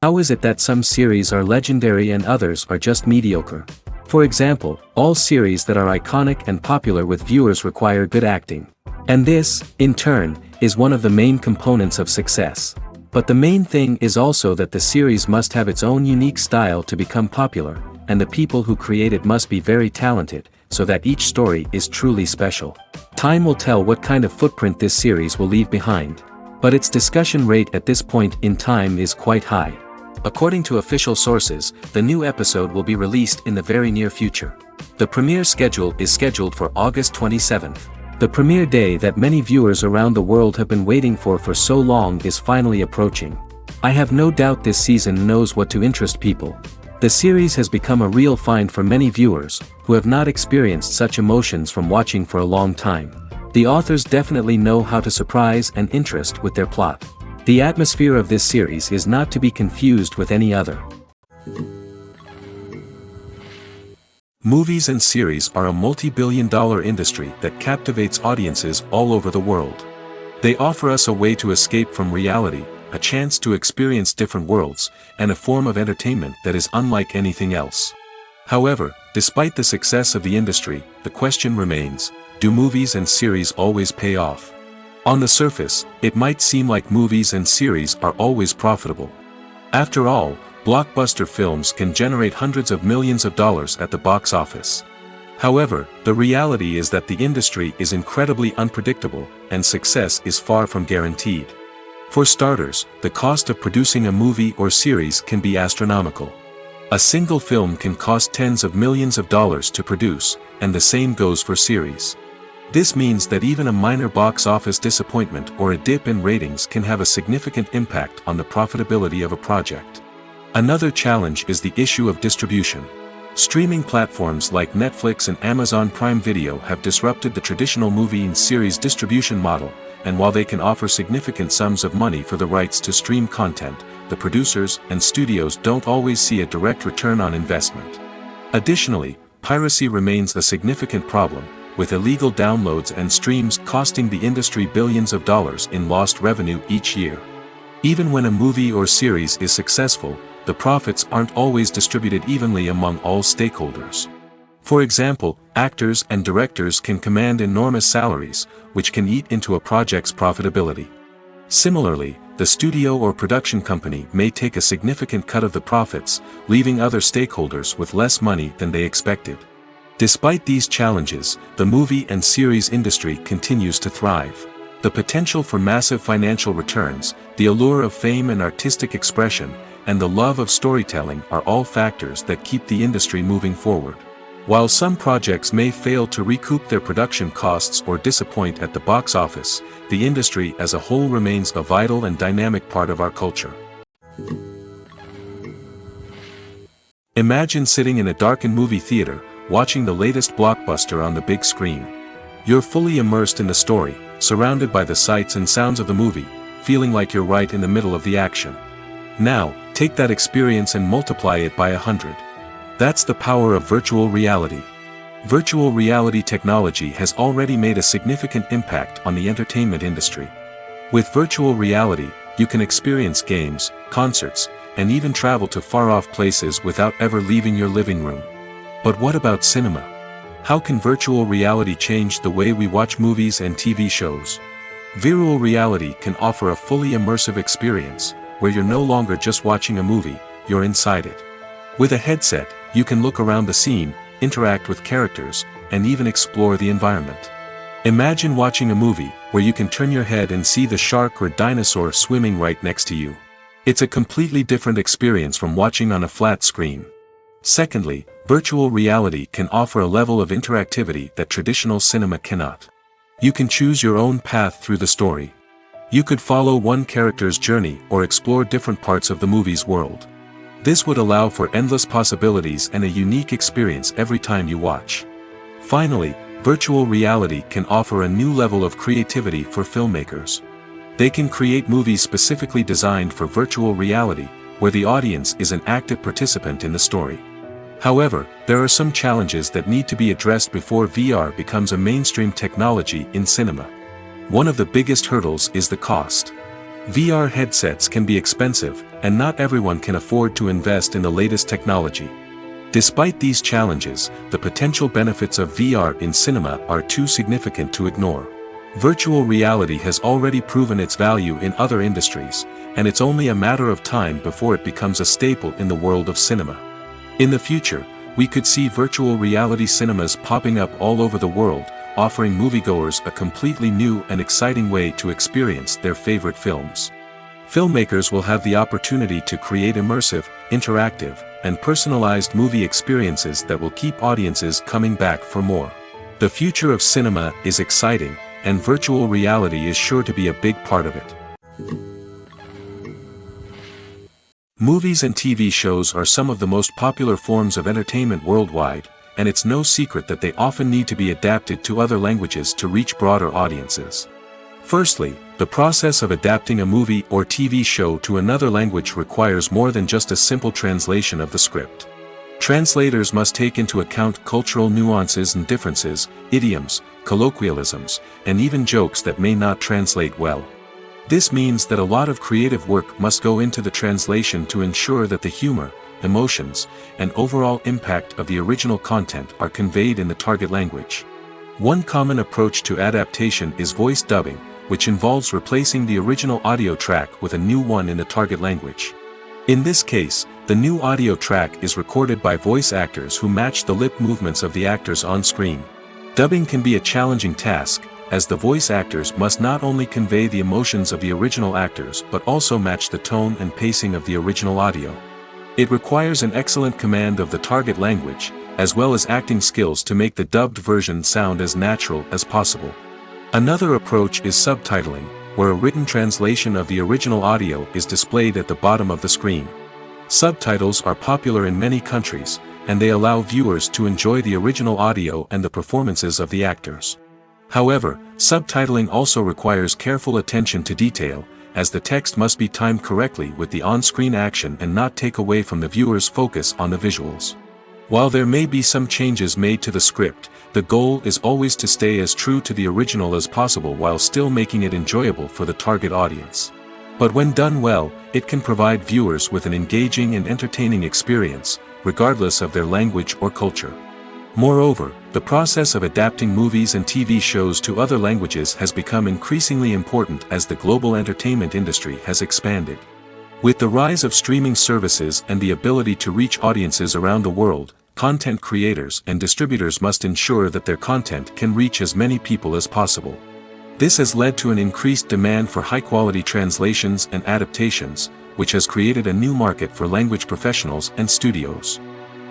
How is it that some series are legendary and others are just mediocre? For example, all series that are iconic and popular with viewers require good acting. And this, in turn, is one of the main components of success. But the main thing is also that the series must have its own unique style to become popular, and the people who create it must be very talented, so that each story is truly special. Time will tell what kind of footprint this series will leave behind. But its discussion rate at this point in time is quite high. According to official sources, the new episode will be released in the very near future. The premiere schedule is scheduled for August 27th. The premiere day that many viewers around the world have been waiting for so long is finally approaching. I have no doubt this season knows what to interest people. The series has become a real find for many viewers, who have not experienced such emotions from watching for a long time. The authors definitely know how to surprise and interest with their plot. The atmosphere of this series is not to be confused with any other. Movies and series are a multi-billion-dollar industry that captivates audiences all over the world. They offer us a way to escape from reality, a chance to experience different worlds, and a form of entertainment that is unlike anything else. However, despite the success of the industry, the question remains, do movies and series always pay off? On the surface, it might seem like movies and series are always profitable. After all, blockbuster films can generate hundreds of millions of dollars at the box office. However, the reality is that the industry is incredibly unpredictable, and success is far from guaranteed. For starters, the cost of producing a movie or series can be astronomical. A single film can cost tens of millions of dollars to produce, and the same goes for series. This means that even a minor box office disappointment or a dip in ratings can have a significant impact on the profitability of a project. Another challenge is the issue of distribution. Streaming platforms like Netflix and Amazon Prime Video have disrupted the traditional movie and series distribution model, and while they can offer significant sums of money for the rights to stream content, the producers and studios don't always see a direct return on investment. Additionally, piracy remains a significant problem, with illegal downloads and streams costing the industry billions of dollars in lost revenue each year. Even when a movie or series is successful, the profits aren't always distributed evenly among all stakeholders. For example, actors and directors can command enormous salaries, which can eat into a project's profitability. Similarly, the studio or production company may take a significant cut of the profits, leaving other stakeholders with less money than they expected. Despite these challenges, the movie and series industry continues to thrive. The potential for massive financial returns, the allure of fame and artistic expression, and the love of storytelling are all factors that keep the industry moving forward. While some projects may fail to recoup their production costs or disappoint at the box office, the industry as a whole remains a vital and dynamic part of our culture. Imagine sitting in a darkened movie theater, watching the latest blockbuster on the big screen. You're fully immersed in the story, surrounded by the sights and sounds of the movie, feeling like you're right in the middle of the action. Now, take that experience and multiply it by 100. That's the power of virtual reality. Virtual reality technology has already made a significant impact on the entertainment industry. With virtual reality, you can experience games, concerts, and even travel to far-off places without ever leaving your living room. But what about cinema? How can virtual reality change the way we watch movies and TV shows? Virtual reality can offer a fully immersive experience, where you're no longer just watching a movie, you're inside it. With a headset, you can look around the scene, interact with characters, and even explore the environment. Imagine watching a movie where you can turn your head and see the shark or dinosaur swimming right next to you. It's a completely different experience from watching on a flat screen. Secondly, virtual reality can offer a level of interactivity that traditional cinema cannot. You can choose your own path through the story. You could follow one character's journey or explore different parts of the movie's world. This would allow for endless possibilities and a unique experience every time you watch. Finally, virtual reality can offer a new level of creativity for filmmakers. They can create movies specifically designed for virtual reality, where the audience is an active participant in the story. However, there are some challenges that need to be addressed before VR becomes a mainstream technology in cinema. One of the biggest hurdles is the cost. VR headsets can be expensive, and not everyone can afford to invest in the latest technology. Despite these challenges, the potential benefits of VR in cinema are too significant to ignore. Virtual reality has already proven its value in other industries, and it's only a matter of time before it becomes a staple in the world of cinema. In the future, we could see virtual reality cinemas popping up all over the world, offering moviegoers a completely new and exciting way to experience their favorite films. Filmmakers will have the opportunity to create immersive, interactive, and personalized movie experiences that will keep audiences coming back for more. The future of cinema is exciting, and virtual reality is sure to be a big part of it. Movies and TV shows are some of the most popular forms of entertainment worldwide, and it's no secret that they often need to be adapted to other languages to reach broader audiences. Firstly, the process of adapting a movie or TV show to another language requires more than just a simple translation of the script. Translators must take into account cultural nuances and differences, idioms, colloquialisms, and even jokes that may not translate well. This means that a lot of creative work must go into the translation to ensure that the humor, emotions, and overall impact of the original content are conveyed in the target language. One common approach to adaptation is voice dubbing, which involves replacing the original audio track with a new one in the target language. In this case, the new audio track is recorded by voice actors who match the lip movements of the actors on screen. Dubbing can be a challenging task, as the voice actors must not only convey the emotions of the original actors but also match the tone and pacing of the original audio. It requires an excellent command of the target language, as well as acting skills to make the dubbed version sound as natural as possible. Another approach is subtitling, where a written translation of the original audio is displayed at the bottom of the screen. Subtitles are popular in many countries, and they allow viewers to enjoy the original audio and the performances of the actors. However, subtitling also requires careful attention to detail, as the text must be timed correctly with the on-screen action and not take away from the viewer's focus on the visuals. While there may be some changes made to the script, the goal is always to stay as true to the original as possible while still making it enjoyable for the target audience. But when done well, it can provide viewers with an engaging and entertaining experience, regardless of their language or culture. Moreover, the process of adapting movies and TV shows to other languages has become increasingly important as the global entertainment industry has expanded. With the rise of streaming services and the ability to reach audiences around the world, content creators and distributors must ensure that their content can reach as many people as possible. This has led to an increased demand for high-quality translations and adaptations, which has created a new market for language professionals and studios.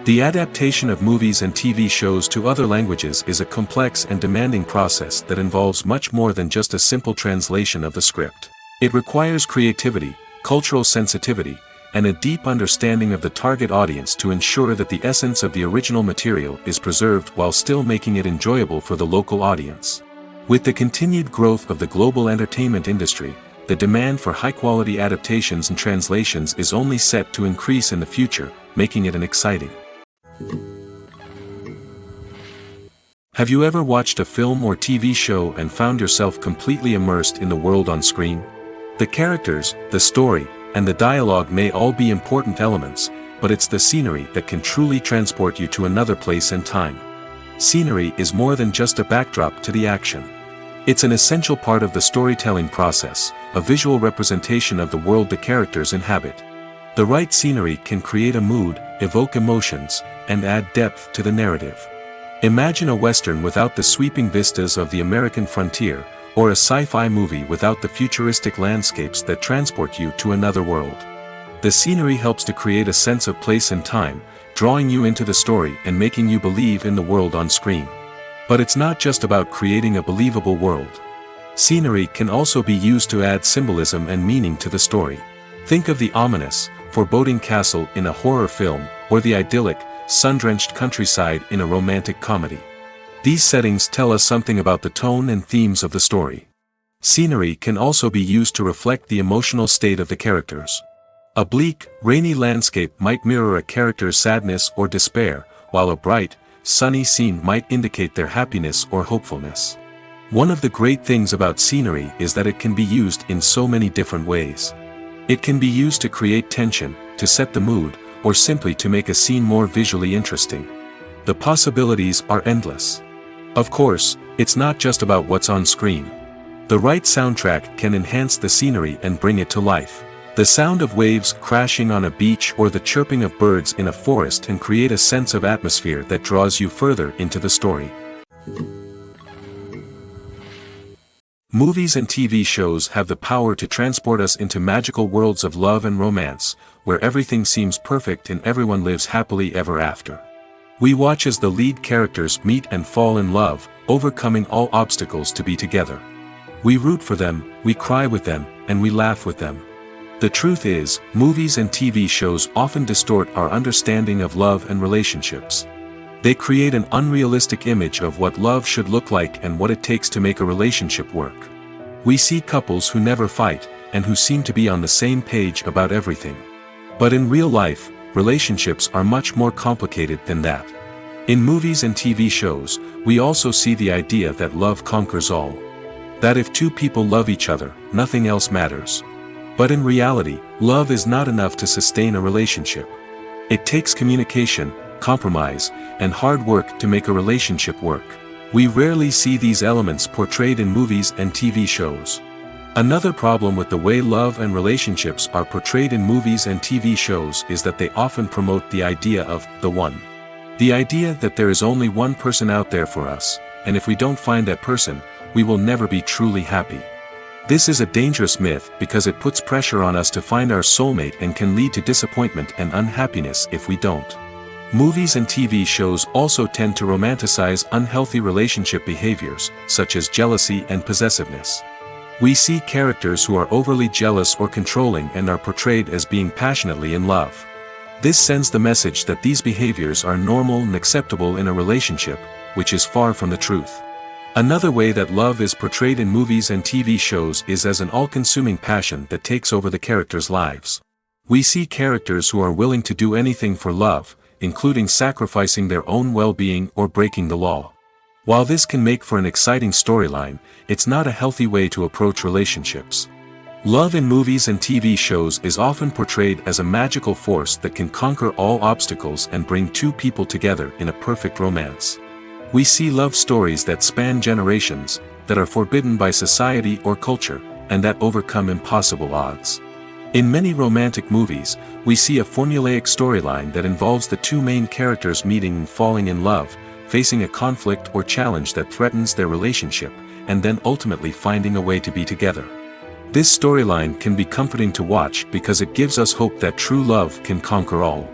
The adaptation of movies and TV shows to other languages is a complex and demanding process that involves much more than just a simple translation of the script. It requires creativity, cultural sensitivity, and a deep understanding of the target audience to ensure that the essence of the original material is preserved while still making it enjoyable for the local audience. With the continued growth of the global entertainment industry, the demand for high-quality adaptations and translations is only set to increase in the future, making it an exciting. Have you ever watched a film or TV show and found yourself completely immersed in the world on screen? The characters, the story, and the dialogue may all be important elements, but it's the scenery that can truly transport you to another place and time. Scenery is more than just a backdrop to the action. It's an essential part of the storytelling process, a visual representation of the world the characters inhabit. The right scenery can create a mood, evoke emotions, and add depth to the narrative. Imagine a Western without the sweeping vistas of the American frontier, or a sci-fi movie without the futuristic landscapes that transport you to another world. The scenery helps to create a sense of place and time, drawing you into the story and making you believe in the world on screen. But it's not just about creating a believable world. Scenery can also be used to add symbolism and meaning to the story. Think of the ominous, foreboding castle in a horror film, or the idyllic, sun-drenched countryside in a romantic comedy. These settings tell us something about the tone and themes of the story. Scenery can also be used to reflect the emotional state of the characters. A bleak, rainy landscape might mirror a character's sadness or despair, while a bright, sunny scene might indicate their happiness or hopefulness. One of the great things about scenery is that it can be used in so many different ways. It can be used to create tension, to set the mood, or simply to make a scene more visually interesting. The possibilities are endless. Of course, it's not just about what's on screen. The right soundtrack can enhance the scenery and bring it to life. The sound of waves crashing on a beach or the chirping of birds in a forest can create a sense of atmosphere that draws you further into the story. Movies and TV shows have the power to transport us into magical worlds of love and romance, where everything seems perfect and everyone lives happily ever after. We watch as the lead characters meet and fall in love, overcoming all obstacles to be together. We root for them, we cry with them, and we laugh with them. The truth is, movies and TV shows often distort our understanding of love and relationships. They create an unrealistic image of what love should look like and what it takes to make a relationship work. We see couples who never fight, and who seem to be on the same page about everything. But in real life, relationships are much more complicated than that. In movies and TV shows, we also see the idea that love conquers all. That if two people love each other, nothing else matters. But in reality, love is not enough to sustain a relationship. It takes communication, compromise, and hard work to make a relationship work. We rarely see these elements portrayed in movies and TV shows. Another problem with the way love and relationships are portrayed in movies and TV shows is that they often promote the idea of the one. The idea that there is only one person out there for us, and if we don't find that person, we will never be truly happy. This is a dangerous myth because it puts pressure on us to find our soulmate and can lead to disappointment and unhappiness if we don't. Movies and TV shows also tend to romanticize unhealthy relationship behaviors, such as jealousy and possessiveness. We see characters who are overly jealous or controlling and are portrayed as being passionately in love. This sends the message that these behaviors are normal and acceptable in a relationship, which is far from the truth. Another way that love is portrayed in movies and TV shows is as an all-consuming passion that takes over the characters' lives. We see characters who are willing to do anything for love, including sacrificing their own well-being or breaking the law. While this can make for an exciting storyline, it's not a healthy way to approach relationships. Love in movies and TV shows is often portrayed as a magical force that can conquer all obstacles and bring two people together in a perfect romance. We see love stories that span generations, that are forbidden by society or culture, and that overcome impossible odds. In many romantic movies, we see a formulaic storyline that involves the two main characters meeting and falling in love, facing a conflict or challenge that threatens their relationship, and then ultimately finding a way to be together. This storyline can be comforting to watch because it gives us hope that true love can conquer all.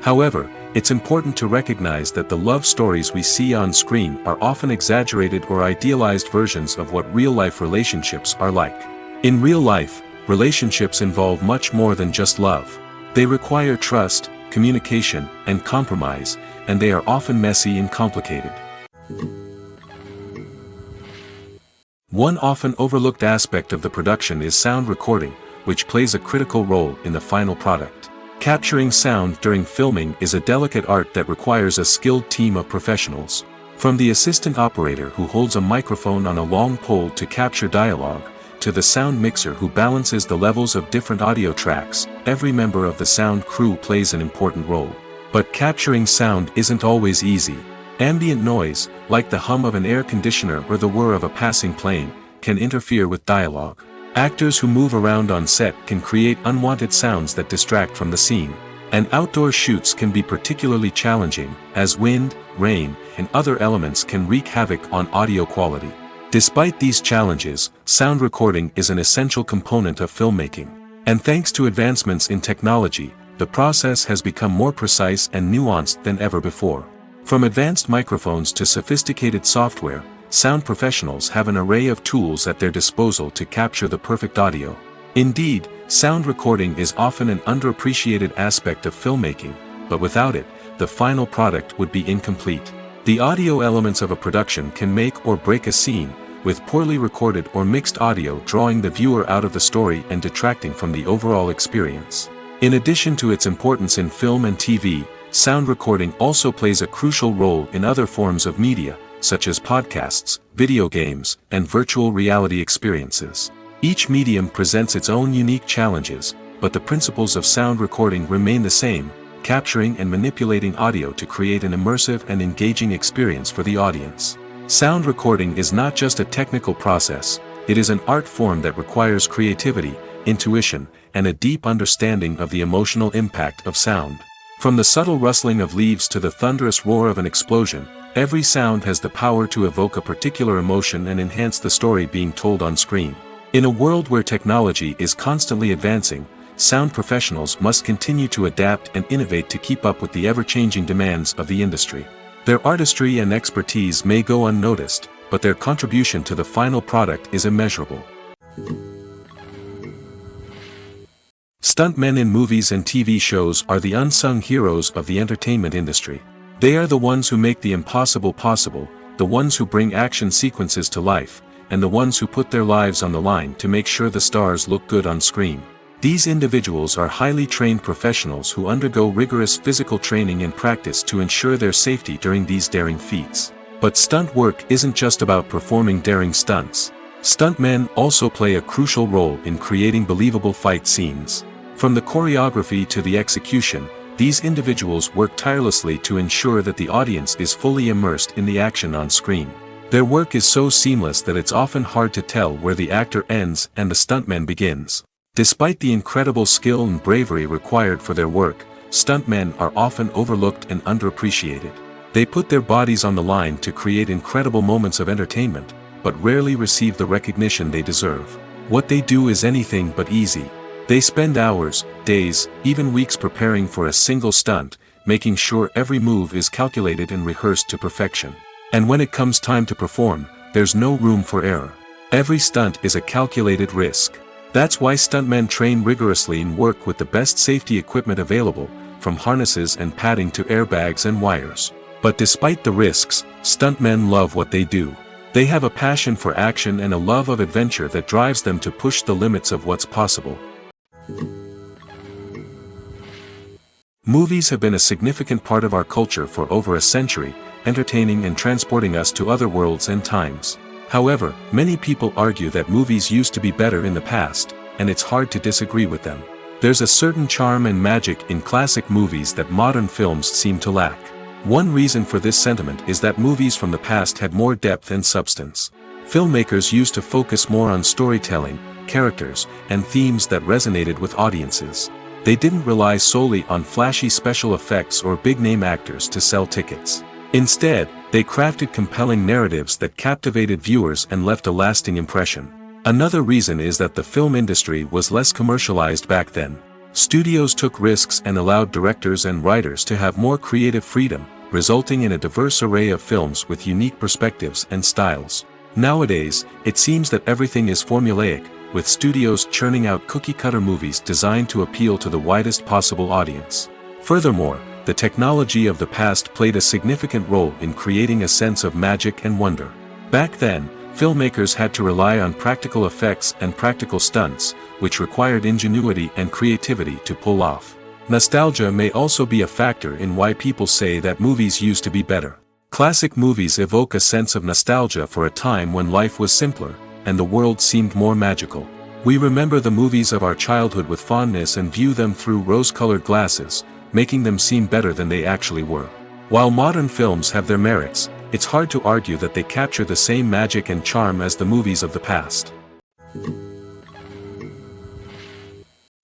However, it's important to recognize that the love stories we see on screen are often exaggerated or idealized versions of what real-life relationships are like. In real life, relationships involve much more than just love. They require trust, communication, and compromise, and they are often messy and complicated. One often overlooked aspect of the production is sound recording, which plays a critical role in the final product. Capturing sound during filming is a delicate art that requires a skilled team of professionals. From the assistant operator who holds a microphone on a long pole to capture dialogue, to the sound mixer who balances the levels of different audio tracks, every member of the sound crew plays an important role. But capturing sound isn't always easy. Ambient noise, like the hum of an air conditioner or the whir of a passing plane, can interfere with dialogue. Actors who move around on set can create unwanted sounds that distract from the scene. And outdoor shoots can be particularly challenging, as wind, rain, and other elements can wreak havoc on audio quality. Despite these challenges, sound recording is an essential component of filmmaking. And thanks to advancements in technology, the process has become more precise and nuanced than ever before. From advanced microphones to sophisticated software, sound professionals have an array of tools at their disposal to capture the perfect audio. Indeed, sound recording is often an underappreciated aspect of filmmaking, but without it, the final product would be incomplete. The audio elements of a production can make or break a scene, with poorly recorded or mixed audio drawing the viewer out of the story and detracting from the overall experience. In addition to its importance in film and TV, sound recording also plays a crucial role in other forms of media, such as podcasts, video games, and virtual reality experiences. Each medium presents its own unique challenges, but the principles of sound recording remain the same, capturing and manipulating audio to create an immersive and engaging experience for the audience. Sound recording is not just a technical process, it is an art form that requires creativity, intuition, and a deep understanding of the emotional impact of sound. From the subtle rustling of leaves to the thunderous roar of an explosion, every sound has the power to evoke a particular emotion and enhance the story being told on screen. In a world where technology is constantly advancing, sound professionals must continue to adapt and innovate to keep up with the ever-changing demands of the industry. Their artistry and expertise may go unnoticed, but their contribution to the final product is immeasurable. Stuntmen in movies and TV shows are the unsung heroes of the entertainment industry. They are the ones who make the impossible possible, the ones who bring action sequences to life, and the ones who put their lives on the line to make sure the stars look good on screen. These individuals are highly trained professionals who undergo rigorous physical training and practice to ensure their safety during these daring feats. But stunt work isn't just about performing daring stunts. Stuntmen also play a crucial role in creating believable fight scenes. From the choreography to the execution, these individuals work tirelessly to ensure that the audience is fully immersed in the action on screen. Their work is so seamless that it's often hard to tell where the actor ends and the stuntman begins. Despite the incredible skill and bravery required for their work, stuntmen are often overlooked and underappreciated. They put their bodies on the line to create incredible moments of entertainment, but rarely receive the recognition they deserve. What they do is anything but easy. They spend hours, days, even weeks preparing for a single stunt, making sure every move is calculated and rehearsed to perfection. And when it comes time to perform, there's no room for error. Every stunt is a calculated risk. That's why stuntmen train rigorously and work with the best safety equipment available, from harnesses and padding to airbags and wires. But despite the risks, stuntmen love what they do. They have a passion for action and a love of adventure that drives them to push the limits of what's possible. Movies have been a significant part of our culture for over a century, entertaining and transporting us to other worlds and times. However, many people argue that movies used to be better in the past, and it's hard to disagree with them. There's a certain charm and magic in classic movies that modern films seem to lack. One reason for this sentiment is that movies from the past had more depth and substance. Filmmakers used to focus more on storytelling, characters, and themes that resonated with audiences. They didn't rely solely on flashy special effects or big-name actors to sell tickets. Instead, they crafted compelling narratives that captivated viewers and left a lasting impression. Another reason is that the film industry was less commercialized back then. Studios took risks and allowed directors and writers to have more creative freedom, resulting in a diverse array of films with unique perspectives and styles. Nowadays, it seems that everything is formulaic, with studios churning out cookie-cutter movies designed to appeal to the widest possible audience. Furthermore, the technology of the past played a significant role in creating a sense of magic and wonder. Back then, filmmakers had to rely on practical effects and practical stunts, which required ingenuity and creativity to pull off. Nostalgia may also be a factor in why people say that movies used to be better. Classic movies evoke a sense of nostalgia for a time when life was simpler, and the world seemed more magical. We remember the movies of our childhood with fondness and view them through rose-colored glasses, making them seem better than they actually were. While modern films have their merits, it's hard to argue that they capture the same magic and charm as the movies of the past.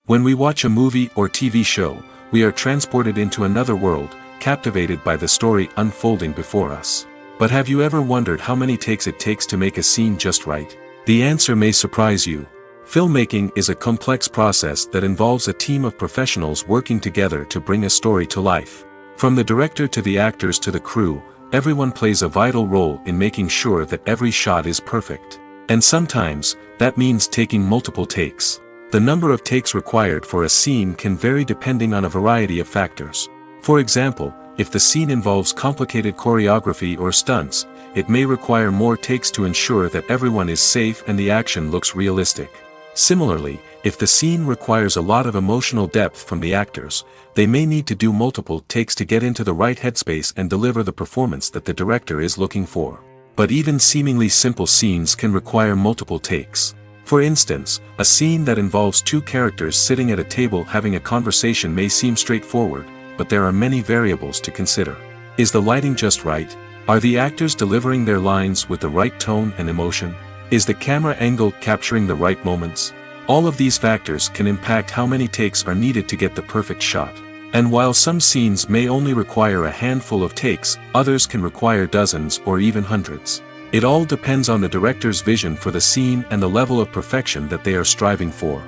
When we watch a movie or TV show, we are transported into another world, captivated by the story unfolding before us. But have you ever wondered how many takes it takes to make a scene just right? The answer may surprise you. Filmmaking is a complex process that involves a team of professionals working together to bring a story to life. From the director to the actors to the crew, everyone plays a vital role in making sure that every shot is perfect. And sometimes, that means taking multiple takes. The number of takes required for a scene can vary depending on a variety of factors. For example, if the scene involves complicated choreography or stunts, it may require more takes to ensure that everyone is safe and the action looks realistic. Similarly, if the scene requires a lot of emotional depth from the actors, they may need to do multiple takes to get into the right headspace and deliver the performance that the director is looking for. But even seemingly simple scenes can require multiple takes. For instance, a scene that involves two characters sitting at a table having a conversation may seem straightforward, but there are many variables to consider. Is the lighting just right? Are the actors delivering their lines with the right tone and emotion? Is the camera angle capturing the right moments? All of these factors can impact how many takes are needed to get the perfect shot. And while some scenes may only require a handful of takes, others can require dozens or even hundreds. It all depends on the director's vision for the scene and the level of perfection that they are striving for.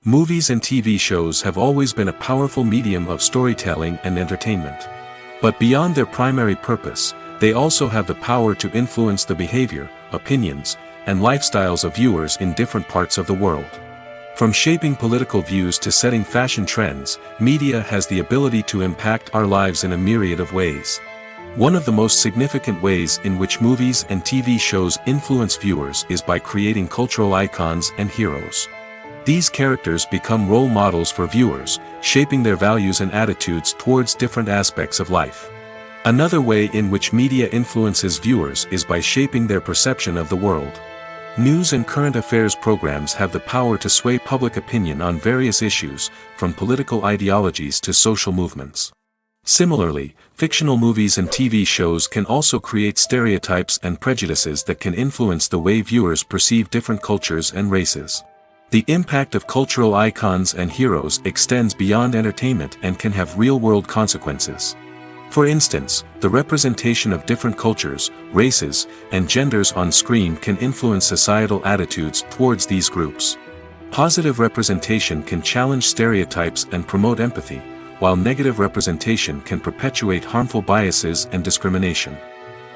Movies and TV shows have always been a powerful medium of storytelling and entertainment. But beyond their primary purpose, they also have the power to influence the behavior, opinions, and lifestyles of viewers in different parts of the world. From shaping political views to setting fashion trends, media has the ability to impact our lives in a myriad of ways. One of the most significant ways in which movies and TV shows influence viewers is by creating cultural icons and heroes. These characters become role models for viewers, shaping their values and attitudes towards different aspects of life. Another way in which media influences viewers is by shaping their perception of the world. News and current affairs programs have the power to sway public opinion on various issues, from political ideologies to social movements. Similarly, fictional movies and TV shows can also create stereotypes and prejudices that can influence the way viewers perceive different cultures and races. The impact of cultural icons and heroes extends beyond entertainment and can have real-world consequences. For instance, the representation of different cultures, races, and genders on screen can influence societal attitudes towards these groups. Positive representation can challenge stereotypes and promote empathy, while negative representation can perpetuate harmful biases and discrimination.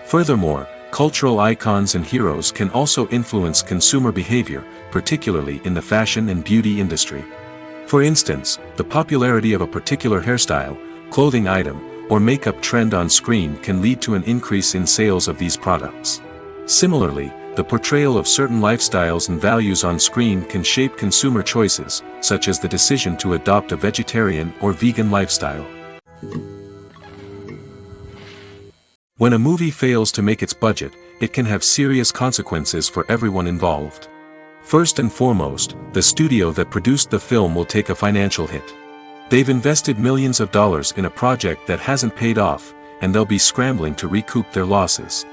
Furthermore, cultural icons and heroes can also influence consumer behavior, particularly in the fashion and beauty industry. For instance, the popularity of a particular hairstyle, clothing item, or makeup trend on screen can lead to an increase in sales of these products. Similarly, the portrayal of certain lifestyles and values on screen can shape consumer choices, such as the decision to adopt a vegetarian or vegan lifestyle. When a movie fails to make its budget, it can have serious consequences for everyone involved. First and foremost, the studio that produced the film will take a financial hit. They've invested millions of dollars in a project that hasn't paid off, and they'll be scrambling to recoup their losses.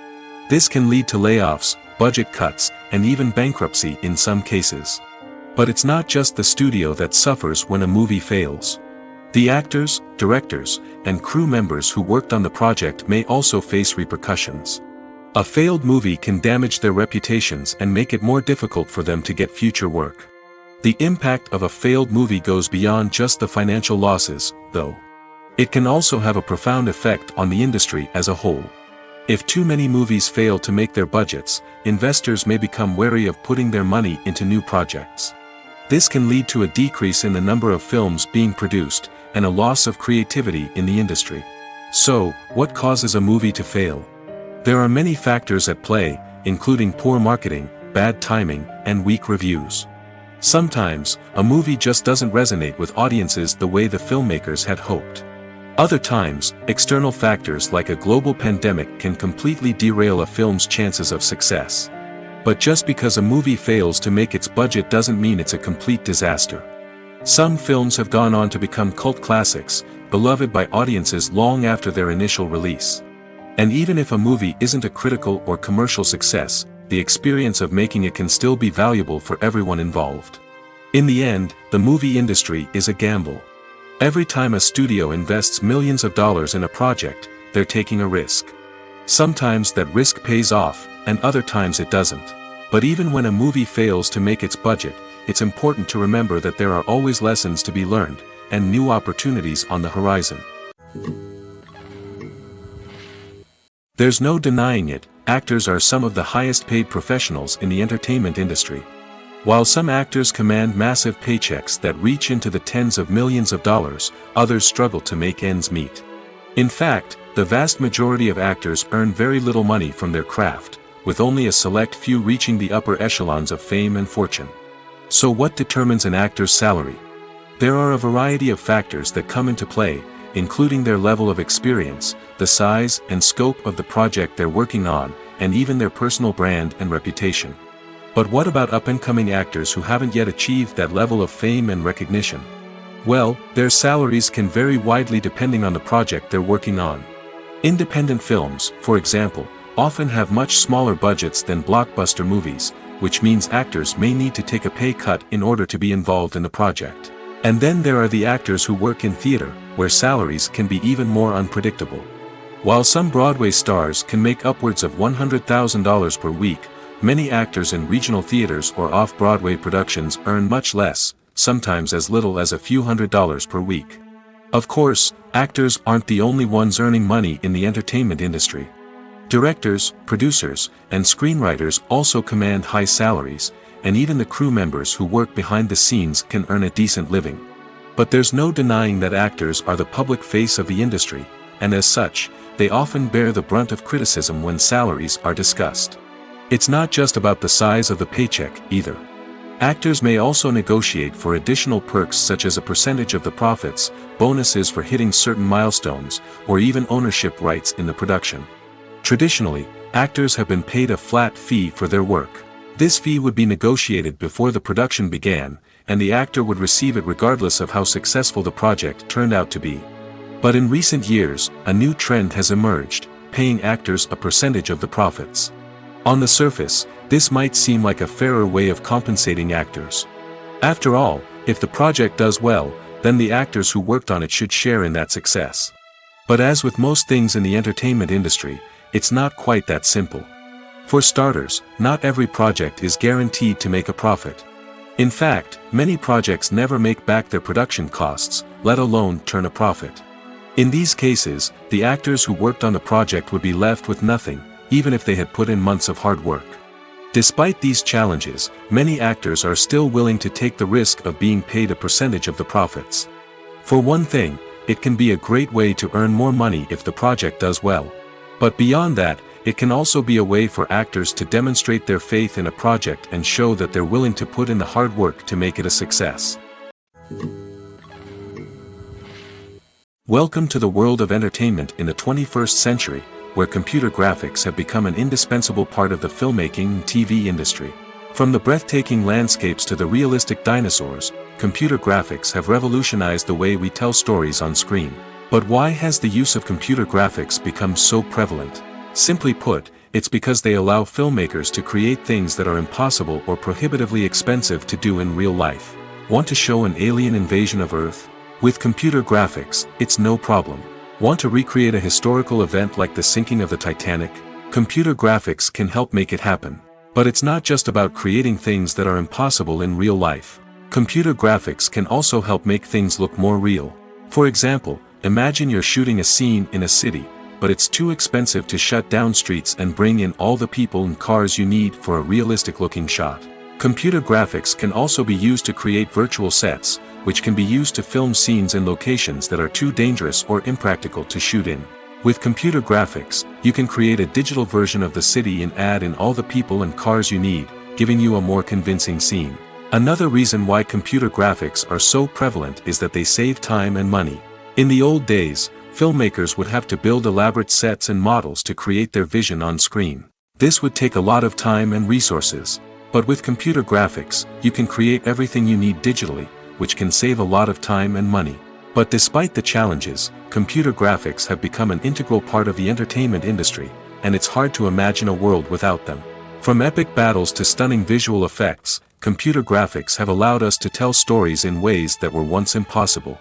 This can lead to layoffs, budget cuts, and even bankruptcy in some cases. But it's not just the studio that suffers when a movie fails. The actors, directors, and crew members who worked on the project may also face repercussions. A failed movie can damage their reputations and make it more difficult for them to get future work. The impact of a failed movie goes beyond just the financial losses, though. It can also have a profound effect on the industry as a whole. If too many movies fail to make their budgets, investors may become wary of putting their money into new projects. This can lead to a decrease in the number of films being produced, and a loss of creativity in the industry. So, what causes a movie to fail? There are many factors at play, including poor marketing, bad timing, and weak reviews. Sometimes, a movie just doesn't resonate with audiences the way the filmmakers had hoped. Other times, external factors like a global pandemic can completely derail a film's chances of success. But just because a movie fails to make its budget doesn't mean it's a complete disaster. Some films have gone on to become cult classics, beloved by audiences long after their initial release. And even if a movie isn't a critical or commercial success, the experience of making it can still be valuable for everyone involved. In the end, the movie industry is a gamble. Every time a studio invests millions of dollars in a project, they're taking a risk. Sometimes that risk pays off, and other times it doesn't. But even when a movie fails to make its budget, it's important to remember that there are always lessons to be learned, and new opportunities on the horizon. There's no denying it, actors are some of the highest paid professionals in the entertainment industry. While some actors command massive paychecks that reach into the tens of millions of dollars, others struggle to make ends meet. In fact, the vast majority of actors earn very little money from their craft, with only a select few reaching the upper echelons of fame and fortune. So what determines an actor's salary? There are a variety of factors that come into play, including their level of experience, the size and scope of the project they're working on, and even their personal brand and reputation. But what about up-and-coming actors who haven't yet achieved that level of fame and recognition? Well, their salaries can vary widely depending on the project they're working on. Independent films, for example, often have much smaller budgets than blockbuster movies, which means actors may need to take a pay cut in order to be involved in the project. And then there are the actors who work in theater, where salaries can be even more unpredictable. While some Broadway stars can make upwards of $100,000 per week, many actors in regional theaters or off-Broadway productions earn much less, sometimes as little as a few $100s per week. Of course, actors aren't the only ones earning money in the entertainment industry. Directors, producers, and screenwriters also command high salaries, and even the crew members who work behind the scenes can earn a decent living. But there's no denying that actors are the public face of the industry, and as such, they often bear the brunt of criticism when salaries are discussed. It's not just about the size of the paycheck, either. Actors may also negotiate for additional perks such as a percentage of the profits, bonuses for hitting certain milestones, or even ownership rights in the production. Traditionally, actors have been paid a flat fee for their work. This fee would be negotiated before the production began, and the actor would receive it regardless of how successful the project turned out to be. But in recent years, a new trend has emerged, paying actors a percentage of the profits. On the surface, this might seem like a fairer way of compensating actors. After all, if the project does well, then the actors who worked on it should share in that success. But as with most things in the entertainment industry, it's not quite that simple. For starters, not every project is guaranteed to make a profit. In fact, many projects never make back their production costs, let alone turn a profit. In these cases, the actors who worked on the project would be left with nothing, even if they had put in months of hard work. Despite these challenges, many actors are still willing to take the risk of being paid a percentage of the profits. For one thing, it can be a great way to earn more money if the project does well. But beyond that, it can also be a way for actors to demonstrate their faith in a project and show that they're willing to put in the hard work to make it a success. Welcome to the world of entertainment in the 21st century, where computer graphics have become an indispensable part of the filmmaking and TV industry. From the breathtaking landscapes to the realistic dinosaurs, computer graphics have revolutionized the way we tell stories on screen. But why has the use of computer graphics become so prevalent? Simply put, it's because they allow filmmakers to create things that are impossible or prohibitively expensive to do in real life. Want to show an alien invasion of Earth? With computer graphics, it's no problem. Want to recreate a historical event like the sinking of the Titanic? Computer graphics can help make it happen. But it's not just about creating things that are impossible in real life. Computer graphics can also help make things look more real. For example, imagine you're shooting a scene in a city, but it's too expensive to shut down streets and bring in all the people and cars you need for a realistic-looking shot. Computer graphics can also be used to create virtual sets, which can be used to film scenes in locations that are too dangerous or impractical to shoot in. With computer graphics, you can create a digital version of the city and add in all the people and cars you need, giving you a more convincing scene. Another reason why computer graphics are so prevalent is that they save time and money. In the old days, filmmakers would have to build elaborate sets and models to create their vision on screen. This would take a lot of time and resources. But with computer graphics, you can create everything you need digitally, which can save a lot of time and money. But despite the challenges, computer graphics have become an integral part of the entertainment industry, and it's hard to imagine a world without them. From epic battles to stunning visual effects, computer graphics have allowed us to tell stories in ways that were once impossible.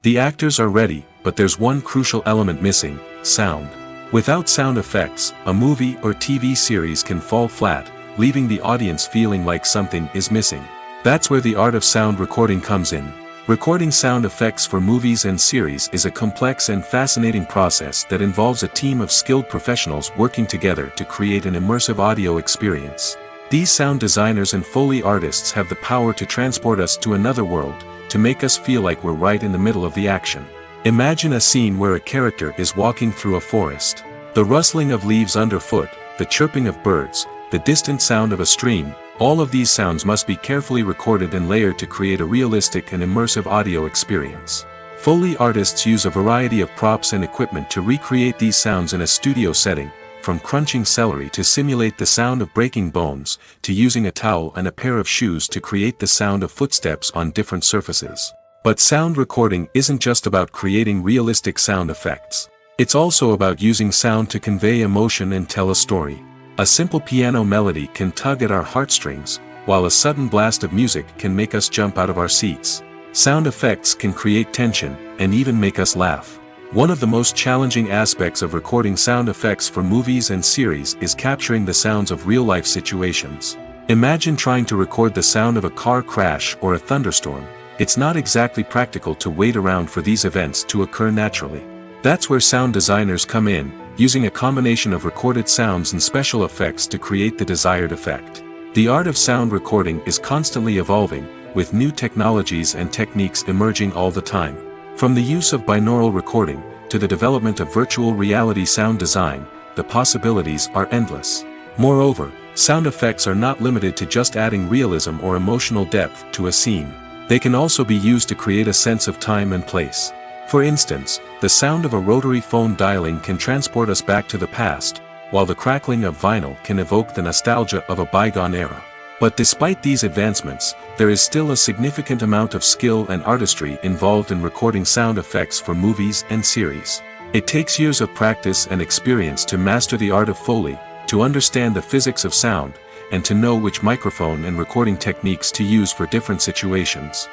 The actors are ready, but there's one crucial element missing: sound. Without sound effects, a movie or TV series can fall flat, leaving the audience feeling like something is missing. That's where the art of sound recording comes in. Recording sound effects for movies and series is a complex and fascinating process that involves a team of skilled professionals working together to create an immersive audio experience. These sound designers and Foley artists have the power to transport us to another world, to make us feel like we're right in the middle of the action. Imagine a scene where a character is walking through a forest. The rustling of leaves underfoot, the chirping of birds, the distant sound of a stream, all of these sounds must be carefully recorded and layered to create a realistic and immersive audio experience. Foley artists use a variety of props and equipment to recreate these sounds in a studio setting, from crunching celery to simulate the sound of breaking bones, to using a towel and a pair of shoes to create the sound of footsteps on different surfaces. But sound recording isn't just about creating realistic sound effects. It's also about using sound to convey emotion and tell a story. A simple piano melody can tug at our heartstrings, while a sudden blast of music can make us jump out of our seats. Sound effects can create tension, and even make us laugh. One of the most challenging aspects of recording sound effects for movies and series is capturing the sounds of real-life situations. Imagine trying to record the sound of a car crash or a thunderstorm. It's not exactly practical to wait around for these events to occur naturally. That's where sound designers come in, using a combination of recorded sounds and special effects to create the desired effect. The art of sound recording is constantly evolving, with new technologies and techniques emerging all the time. From the use of binaural recording, to the development of virtual reality sound design, the possibilities are endless. Moreover, sound effects are not limited to just adding realism or emotional depth to a scene. They can also be used to create a sense of time and place. For instance, the sound of a rotary phone dialing can transport us back to the past, while the crackling of vinyl can evoke the nostalgia of a bygone era. But despite these advancements, there is still a significant amount of skill and artistry involved in recording sound effects for movies and series. It takes years of practice and experience to master the art of Foley, to understand the physics of sound, and to know which microphone and recording techniques to use for different situations.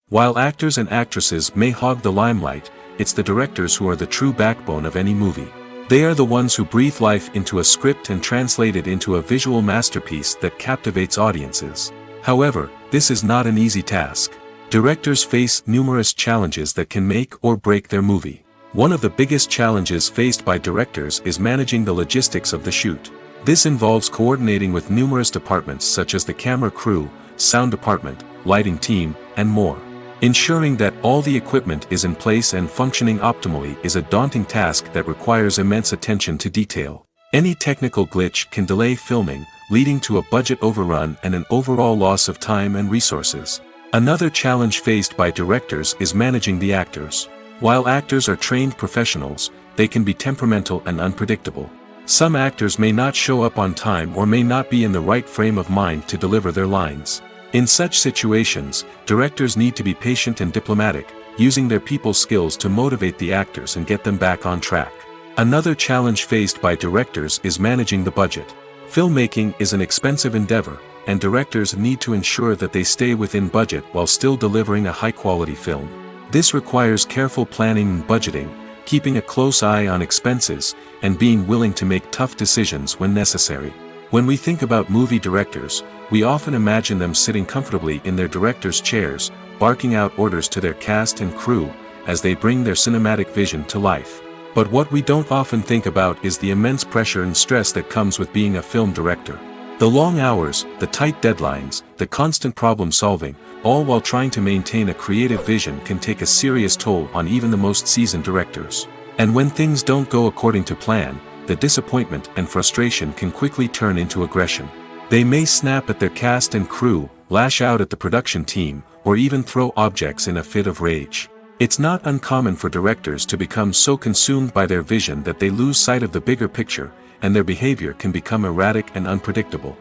While actors and actresses may hog the limelight, it's the directors who are the true backbone of any movie. They are the ones who breathe life into a script and translate it into a visual masterpiece that captivates audiences. However, this is not an easy task. Directors face numerous challenges that can make or break their movie. One of the biggest challenges faced by directors is managing the logistics of the shoot. This involves coordinating with numerous departments such as the camera crew, sound department, lighting team, and more. Ensuring that all the equipment is in place and functioning optimally is a daunting task that requires immense attention to detail. Any technical glitch can delay filming, leading to a budget overrun and an overall loss of time and resources. Another challenge faced by directors is managing the actors. While actors are trained professionals, they can be temperamental and unpredictable. Some actors may not show up on time or may not be in the right frame of mind to deliver their lines. In such situations, directors need to be patient and diplomatic, using their people skills to motivate the actors and get them back on track. Another challenge faced by directors is managing the budget. Filmmaking is an expensive endeavor, and directors need to ensure that they stay within budget while still delivering a high-quality film. This requires careful planning and budgeting, keeping a close eye on expenses, and being willing to make tough decisions when necessary. When we think about movie directors, we often imagine them sitting comfortably in their director's chairs, barking out orders to their cast and crew, as they bring their cinematic vision to life. But what we don't often think about is the immense pressure and stress that comes with being a film director. The long hours, the tight deadlines, the constant problem solving, all while trying to maintain a creative vision can take a serious toll on even the most seasoned directors. And when things don't go according to plan, the disappointment and frustration can quickly turn into aggression. They may snap at their cast and crew, lash out at the production team, or even throw objects in a fit of rage. It's not uncommon for directors to become so consumed by their vision that they lose sight of the bigger picture, and their behavior can become erratic and unpredictable.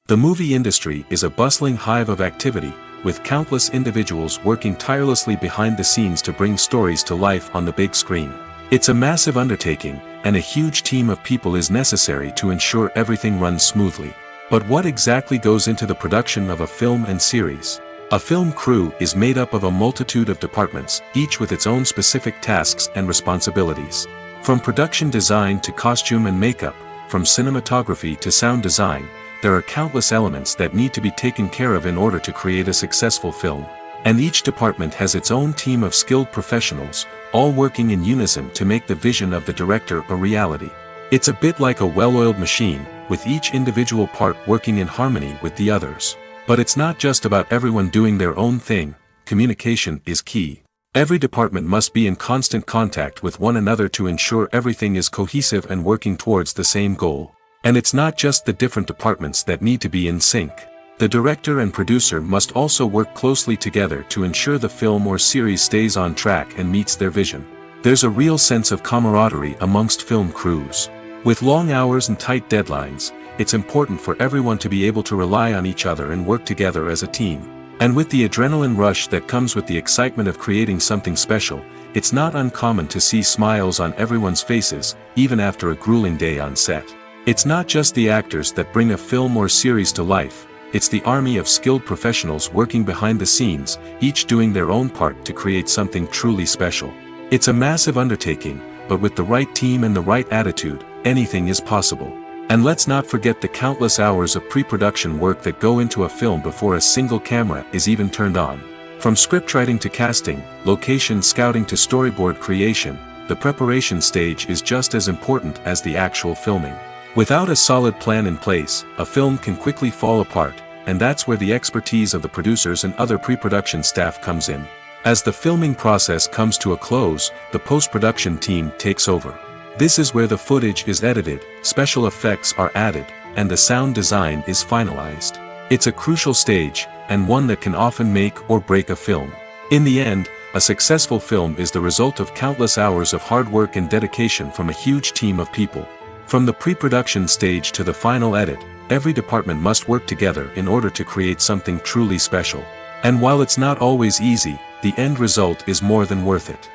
The movie industry is a bustling hive of activity, with countless individuals working tirelessly behind the scenes to bring stories to life on the big screen. It's a massive undertaking, and a huge team of people is necessary to ensure everything runs smoothly. But what exactly goes into the production of a film and series? A film crew is made up of a multitude of departments, each with its own specific tasks and responsibilities. From production design to costume and makeup, from cinematography to sound design, there are countless elements that need to be taken care of in order to create a successful film. And each department has its own team of skilled professionals, all working in unison to make the vision of the director a reality. It's a bit like a well-oiled machine, with each individual part working in harmony with the others. But it's not just about everyone doing their own thing. Communication is key. Every department must be in constant contact with one another to ensure everything is cohesive and working towards the same goal. And it's not just the different departments that need to be in sync. The director and producer must also work closely together to ensure the film or series stays on track and meets their vision. There's a real sense of camaraderie amongst film crews. With long hours and tight deadlines, it's important for everyone to be able to rely on each other and work together as a team. And with the adrenaline rush that comes with the excitement of creating something special, it's not uncommon to see smiles on everyone's faces, even after a grueling day on set. It's not just the actors that bring a film or series to life, it's the army of skilled professionals working behind the scenes, each doing their own part to create something truly special. It's a massive undertaking, but with the right team and the right attitude, anything is possible. And let's not forget the countless hours of pre-production work that go into a film before a single camera is even turned on. From scriptwriting to casting, location scouting to storyboard creation, the preparation stage is just as important as the actual filming. Without a solid plan in place, a film can quickly fall apart, and that's where the expertise of the producers and other pre-production staff comes in. As the filming process comes to a close, the post-production team takes over. This is where the footage is edited, special effects are added, and the sound design is finalized. It's a crucial stage, and one that can often make or break a film. In the end, a successful film is the result of countless hours of hard work and dedication from a huge team of people. From the pre-production stage to the final edit, every department must work together in order to create something truly special. And while it's not always easy, the end result is more than worth it.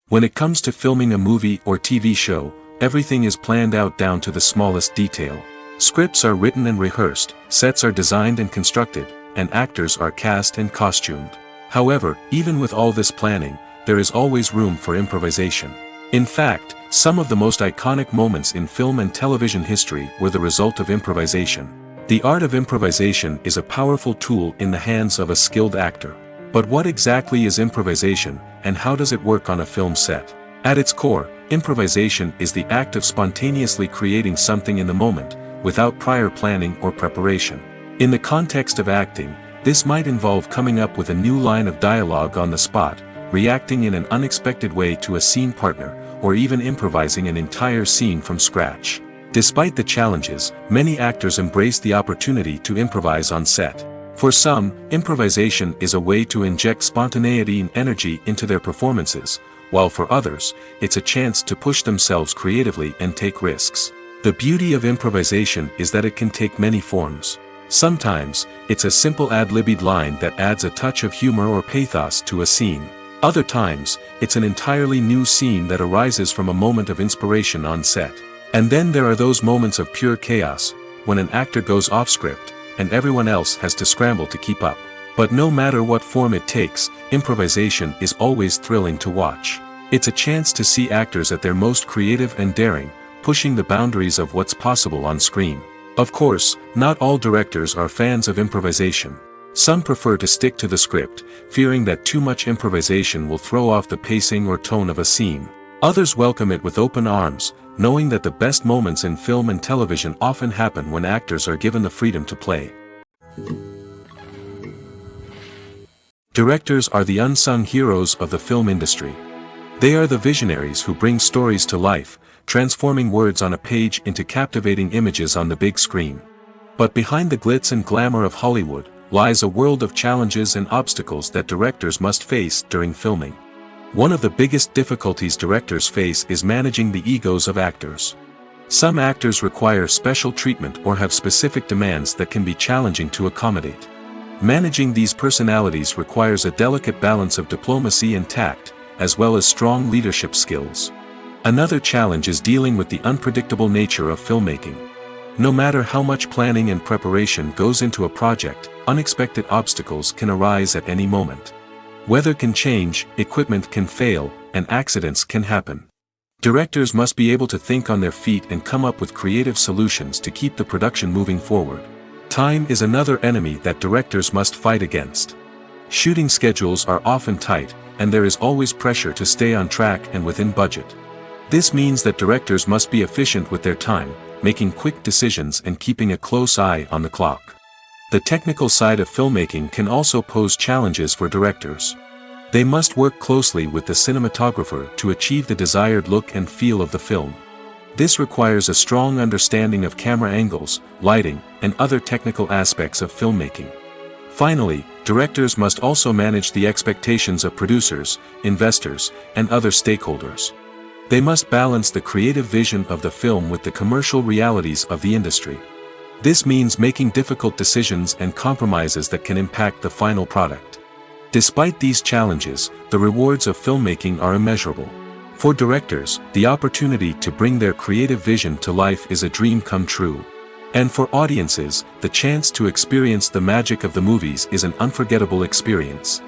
When it comes to filming a movie or TV show, everything is planned out down to the smallest detail. Scripts are written and rehearsed, sets are designed and constructed, and actors are cast and costumed. However, even with all this planning, there is always room for improvisation. In fact, some of the most iconic moments in film and television history were the result of improvisation. The art of improvisation is a powerful tool in the hands of a skilled actor. But what exactly is improvisation, and how does it work on a film set? At its core, improvisation is the act of spontaneously creating something in the moment, without prior planning or preparation. In the context of acting, this might involve coming up with a new line of dialogue on the spot, reacting in an unexpected way to a scene partner, or even improvising an entire scene from scratch. Despite the challenges, many actors embrace the opportunity to improvise on set. For some, improvisation is a way to inject spontaneity and energy into their performances, while for others, it's a chance to push themselves creatively and take risks. The beauty of improvisation is that it can take many forms. Sometimes, it's a simple ad-libbed line that adds a touch of humor or pathos to a scene. Other times, it's an entirely new scene that arises from a moment of inspiration on set. And then there are those moments of pure chaos, when an actor goes off script, and everyone else has to scramble to keep up. But no matter what form it takes, improvisation is always thrilling to watch. It's a chance to see actors at their most creative and daring, pushing the boundaries of what's possible on screen. Of course, not all directors are fans of improvisation. Some prefer to stick to the script, fearing that too much improvisation will throw off the pacing or tone of a scene. Others welcome it with open arms, knowing that the best moments in film and television often happen when actors are given the freedom to play. Directors are the unsung heroes of the film industry. They are the visionaries who bring stories to life, transforming words on a page into captivating images on the big screen. But behind the glitz and glamour of Hollywood, lies a world of challenges and obstacles that directors must face during filming. One of the biggest difficulties directors face is managing the egos of actors. Some actors require special treatment or have specific demands that can be challenging to accommodate. Managing these personalities requires a delicate balance of diplomacy and tact, as well as strong leadership skills. Another challenge is dealing with the unpredictable nature of filmmaking. No matter how much planning and preparation goes into a project, unexpected obstacles can arise at any moment. Weather can change, equipment can fail, and accidents can happen. Directors must be able to think on their feet and come up with creative solutions to keep the production moving forward. Time is another enemy that directors must fight against. Shooting schedules are often tight, and there is always pressure to stay on track and within budget. This means that directors must be efficient with their time, making quick decisions and keeping a close eye on the clock. The technical side of filmmaking can also pose challenges for directors. They must work closely with the cinematographer to achieve the desired look and feel of the film. This requires a strong understanding of camera angles, lighting, and other technical aspects of filmmaking. Finally, directors must also manage the expectations of producers, investors, and other stakeholders. They must balance the creative vision of the film with the commercial realities of the industry. This means making difficult decisions and compromises that can impact the final product. Despite these challenges, the rewards of filmmaking are immeasurable. For directors, the opportunity to bring their creative vision to life is a dream come true. And for audiences, the chance to experience the magic of the movies is an unforgettable experience.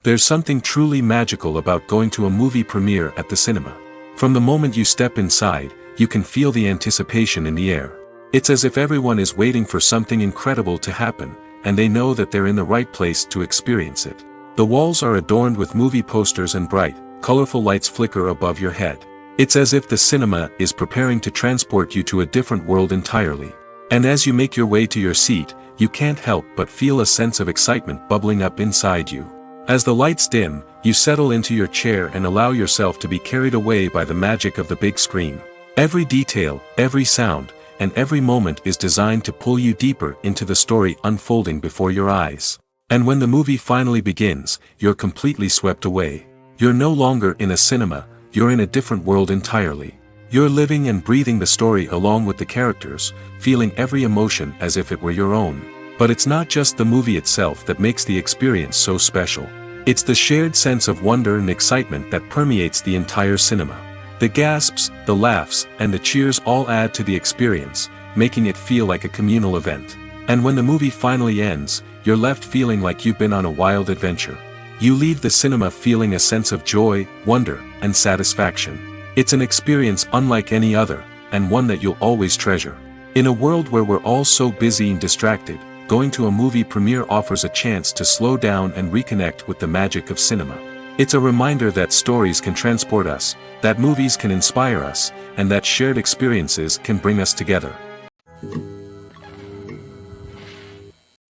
There's something truly magical about going to a movie premiere at the cinema. From the moment you step inside, you can feel the anticipation in the air. It's as if everyone is waiting for something incredible to happen, and they know that they're in the right place to experience it. The walls are adorned with movie posters and bright, colorful lights flicker above your head. It's as if the cinema is preparing to transport you to a different world entirely. And as you make your way to your seat, you can't help but feel a sense of excitement bubbling up inside you. As the lights dim, you settle into your chair and allow yourself to be carried away by the magic of the big screen. Every detail, every sound, and every moment is designed to pull you deeper into the story unfolding before your eyes. And when the movie finally begins, you're completely swept away. You're no longer in a cinema, you're in a different world entirely. You're living and breathing the story along with the characters, feeling every emotion as if it were your own. But it's not just the movie itself that makes the experience so special. It's the shared sense of wonder and excitement that permeates the entire cinema. The gasps, the laughs, and the cheers all add to the experience, making it feel like a communal event. And when the movie finally ends, you're left feeling like you've been on a wild adventure. You leave the cinema feeling a sense of joy, wonder, and satisfaction. It's an experience unlike any other, and one that you'll always treasure. In a world where we're all so busy and distracted, going to a movie premiere offers a chance to slow down and reconnect with the magic of cinema. It's a reminder that stories can transport us, that movies can inspire us, and that shared experiences can bring us together.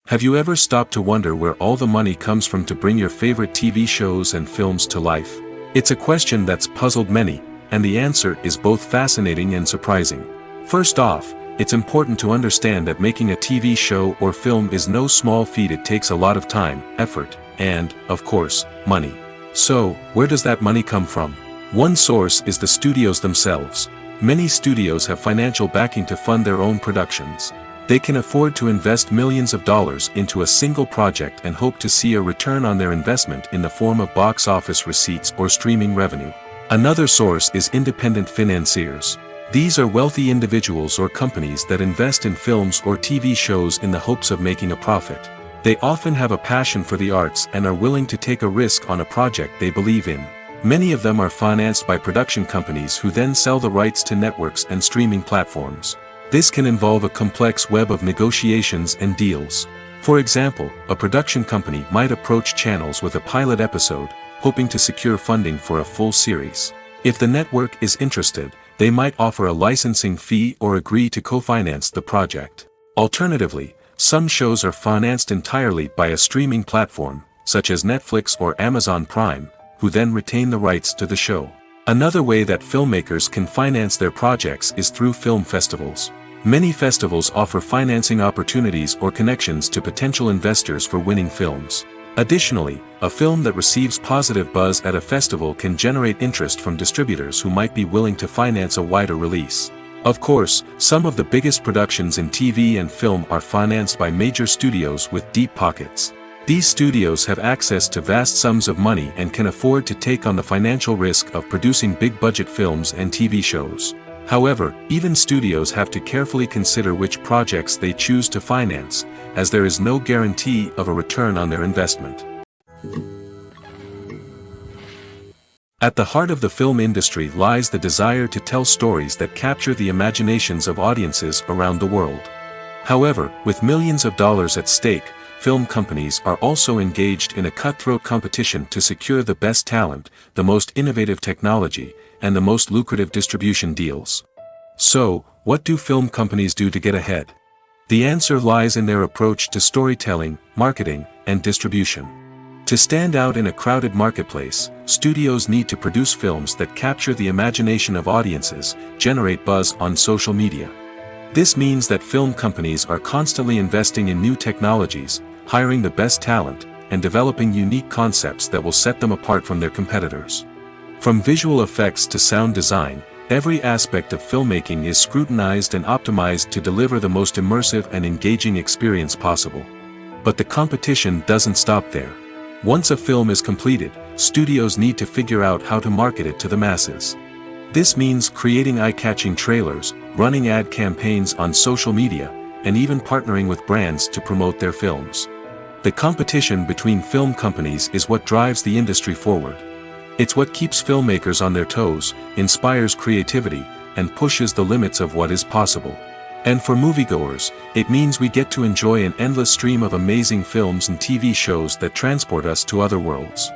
Have you ever stopped to wonder where all the money comes from to bring your favorite TV shows and films to life? It's a question that's puzzled many, and the answer is both fascinating and surprising. First off, it's important to understand that making a TV show or film is no small feat. It takes a lot of time, effort, and, of course, money. So, where does that money come from? One source is the studios themselves. Many studios have financial backing to fund their own productions. They can afford to invest millions of dollars into a single project and hope to see a return on their investment in the form of box office receipts or streaming revenue. Another source is independent financiers. These are wealthy individuals or companies that invest in films or TV shows in the hopes of making a profit. They often have a passion for the arts and are willing to take a risk on a project they believe in. Many of them are financed by production companies who then sell the rights to networks and streaming platforms. This can involve a complex web of negotiations and deals. For example, a production company might approach channels with a pilot episode, hoping to secure funding for a full series. If the network is interested, they might offer a licensing fee or agree to co-finance the project. Alternatively, some shows are financed entirely by a streaming platform, such as Netflix or Amazon Prime, who then retain the rights to the show. Another way that filmmakers can finance their projects is through film festivals. Many festivals offer financing opportunities or connections to potential investors for winning films. Additionally, a film that receives positive buzz at a festival can generate interest from distributors who might be willing to finance a wider release. Of course, some of the biggest productions in TV and film are financed by major studios with deep pockets. These studios have access to vast sums of money and can afford to take on the financial risk of producing big-budget films and TV shows. However, even studios have to carefully consider which projects they choose to finance, as there is no guarantee of a return on their investment. At the heart of the film industry lies the desire to tell stories that capture the imaginations of audiences around the world. However, with millions of dollars at stake, film companies are also engaged in a cutthroat competition to secure the best talent, the most innovative technology, and the most lucrative distribution deals. So, what do film companies do to get ahead? The answer lies in their approach to storytelling, marketing, and distribution. To stand out in a crowded marketplace, studios need to produce films that capture the imagination of audiences, generate buzz on social media. This means that film companies are constantly investing in new technologies, hiring the best talent, and developing unique concepts that will set them apart from their competitors. From visual effects to sound design, every aspect of filmmaking is scrutinized and optimized to deliver the most immersive and engaging experience possible. But the competition doesn't stop there. Once a film is completed, studios need to figure out how to market it to the masses. This means creating eye-catching trailers, running ad campaigns on social media, and even partnering with brands to promote their films. The competition between film companies is what drives the industry forward. It's what keeps filmmakers on their toes, inspires creativity, and pushes the limits of what is possible. And for moviegoers, it means we get to enjoy an endless stream of amazing films and TV shows that transport us to other worlds.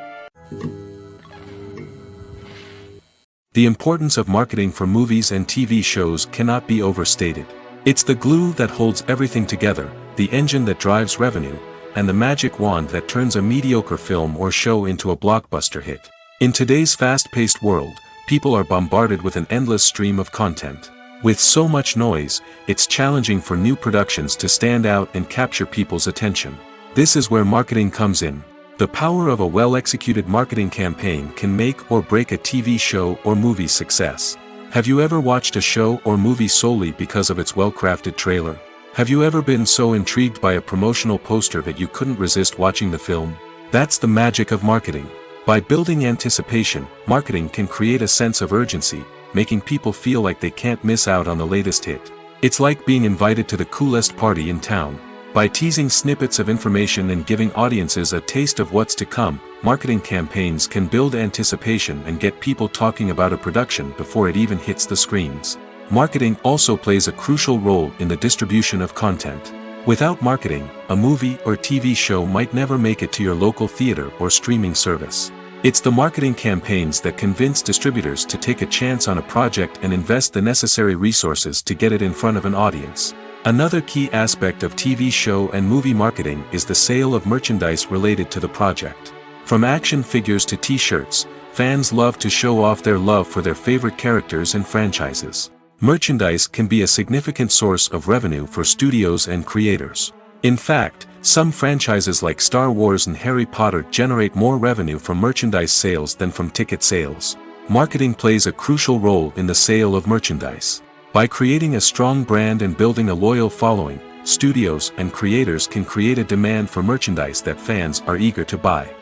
The importance of marketing for movies and TV shows cannot be overstated. It's the glue that holds everything together, the engine that drives revenue, and the magic wand that turns a mediocre film or show into a blockbuster hit. In today's fast-paced world, people are bombarded with an endless stream of content. With so much noise, it's challenging for new productions to stand out and capture people's attention. This is where marketing comes in. The power of a well-executed marketing campaign can make or break a TV show or movie's success. Have you ever watched a show or movie solely because of its well-crafted trailer? Have you ever been so intrigued by a promotional poster that you couldn't resist watching the film? That's the magic of marketing. By building anticipation, marketing can create a sense of urgency, making people feel like they can't miss out on the latest hit. It's like being invited to the coolest party in town. By teasing snippets of information and giving audiences a taste of what's to come, marketing campaigns can build anticipation and get people talking about a production before it even hits the screens. Marketing also plays a crucial role in the distribution of content. Without marketing, a movie or TV show might never make it to your local theater or streaming service. It's the marketing campaigns that convince distributors to take a chance on a project and invest the necessary resources to get it in front of an audience. Another key aspect of TV show and movie marketing is the sale of merchandise related to the project. From action figures to t-shirts, fans love to show off their love for their favorite characters and franchises. Merchandise can be a significant source of revenue for studios and creators. In fact, some franchises like Star Wars and Harry Potter generate more revenue from merchandise sales than from ticket sales. Marketing plays a crucial role in the sale of merchandise. By creating a strong brand and building a loyal following, studios and creators can create a demand for merchandise that fans are eager to buy.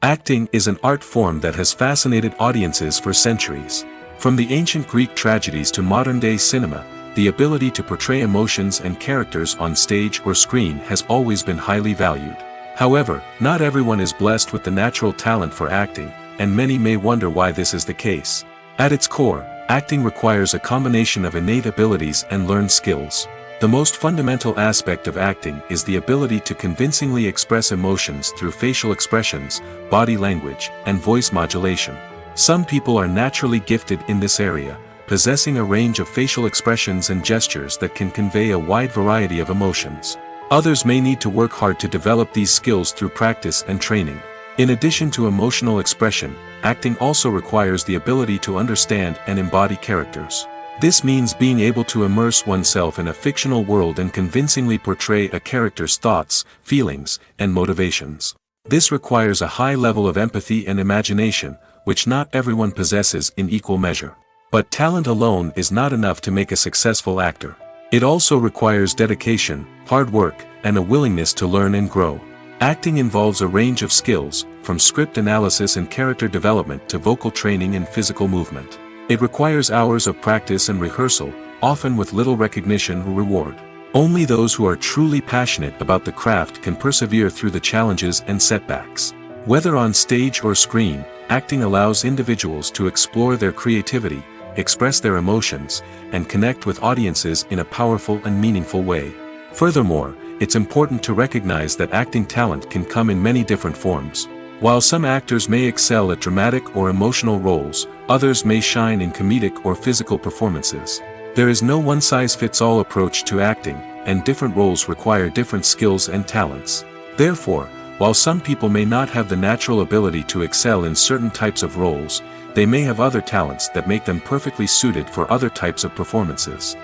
Acting is an art form that has fascinated audiences for centuries. From the ancient Greek tragedies to modern-day cinema, the ability to portray emotions and characters on stage or screen has always been highly valued. However, not everyone is blessed with the natural talent for acting, and many may wonder why this is the case. At its core, acting requires a combination of innate abilities and learned skills. The most fundamental aspect of acting is the ability to convincingly express emotions through facial expressions, body language, and voice modulation. Some people are naturally gifted in this area, possessing a range of facial expressions and gestures that can convey a wide variety of emotions. Others may need to work hard to develop these skills through practice and training. In addition to emotional expression, acting also requires the ability to understand and embody characters. This means being able to immerse oneself in a fictional world and convincingly portray a character's thoughts, feelings, and motivations. This requires a high level of empathy and imagination, which not everyone possesses in equal measure. But talent alone is not enough to make a successful actor. It also requires dedication, hard work, and a willingness to learn and grow. Acting involves a range of skills, from script analysis and character development to vocal training and physical movement. It requires hours of practice and rehearsal, often with little recognition or reward. Only those who are truly passionate about the craft can persevere through the challenges and setbacks. Whether on stage or screen, acting allows individuals to explore their creativity, express their emotions, and connect with audiences in a powerful and meaningful way. Furthermore, it's important to recognize that acting talent can come in many different forms. While some actors may excel at dramatic or emotional roles, others may shine in comedic or physical performances. There is no one-size-fits-all approach to acting, and different roles require different skills and talents. Therefore, while some people may not have the natural ability to excel in certain types of roles, they may have other talents that make them perfectly suited for other types of performances.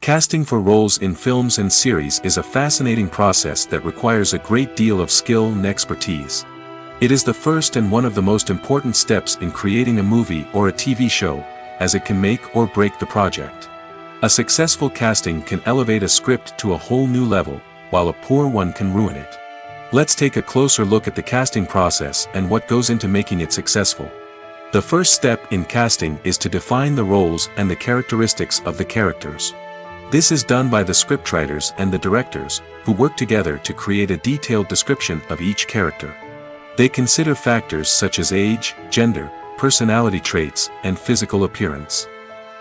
Casting for roles in films and series is a fascinating process that requires a great deal of skill and expertise. It is the first and one of the most important steps in creating a movie or a TV show, as it can make or break the project. A successful casting can elevate a script to a whole new level, while a poor one can ruin it. Let's take a closer look at the casting process and what goes into making it successful. The first step in casting is to define the roles and the characteristics of the characters. This is done by the scriptwriters and the directors, who work together to create a detailed description of each character. They consider factors such as age, gender, personality traits, and physical appearance.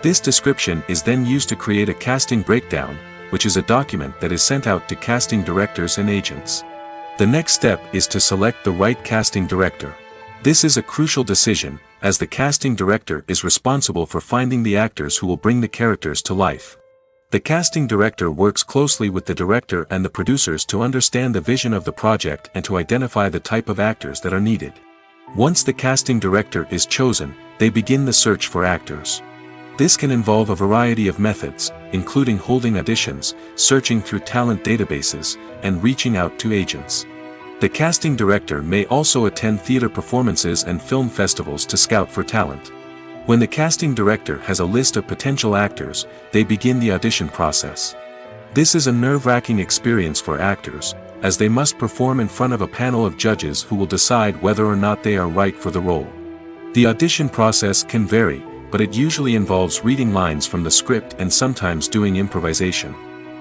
This description is then used to create a casting breakdown, which is a document that is sent out to casting directors and agents. The next step is to select the right casting director. This is a crucial decision, as the casting director is responsible for finding the actors who will bring the characters to life. The casting director works closely with the director and the producers to understand the vision of the project and to identify the type of actors that are needed. Once the casting director is chosen, they begin the search for actors. This can involve a variety of methods, including holding auditions, searching through talent databases, and reaching out to agents. The casting director may also attend theater performances and film festivals to scout for talent. When the casting director has a list of potential actors, they begin the audition process. This is a nerve-wracking experience for actors, as they must perform in front of a panel of judges who will decide whether or not they are right for the role. The audition process can vary, but it usually involves reading lines from the script and sometimes doing improvisation.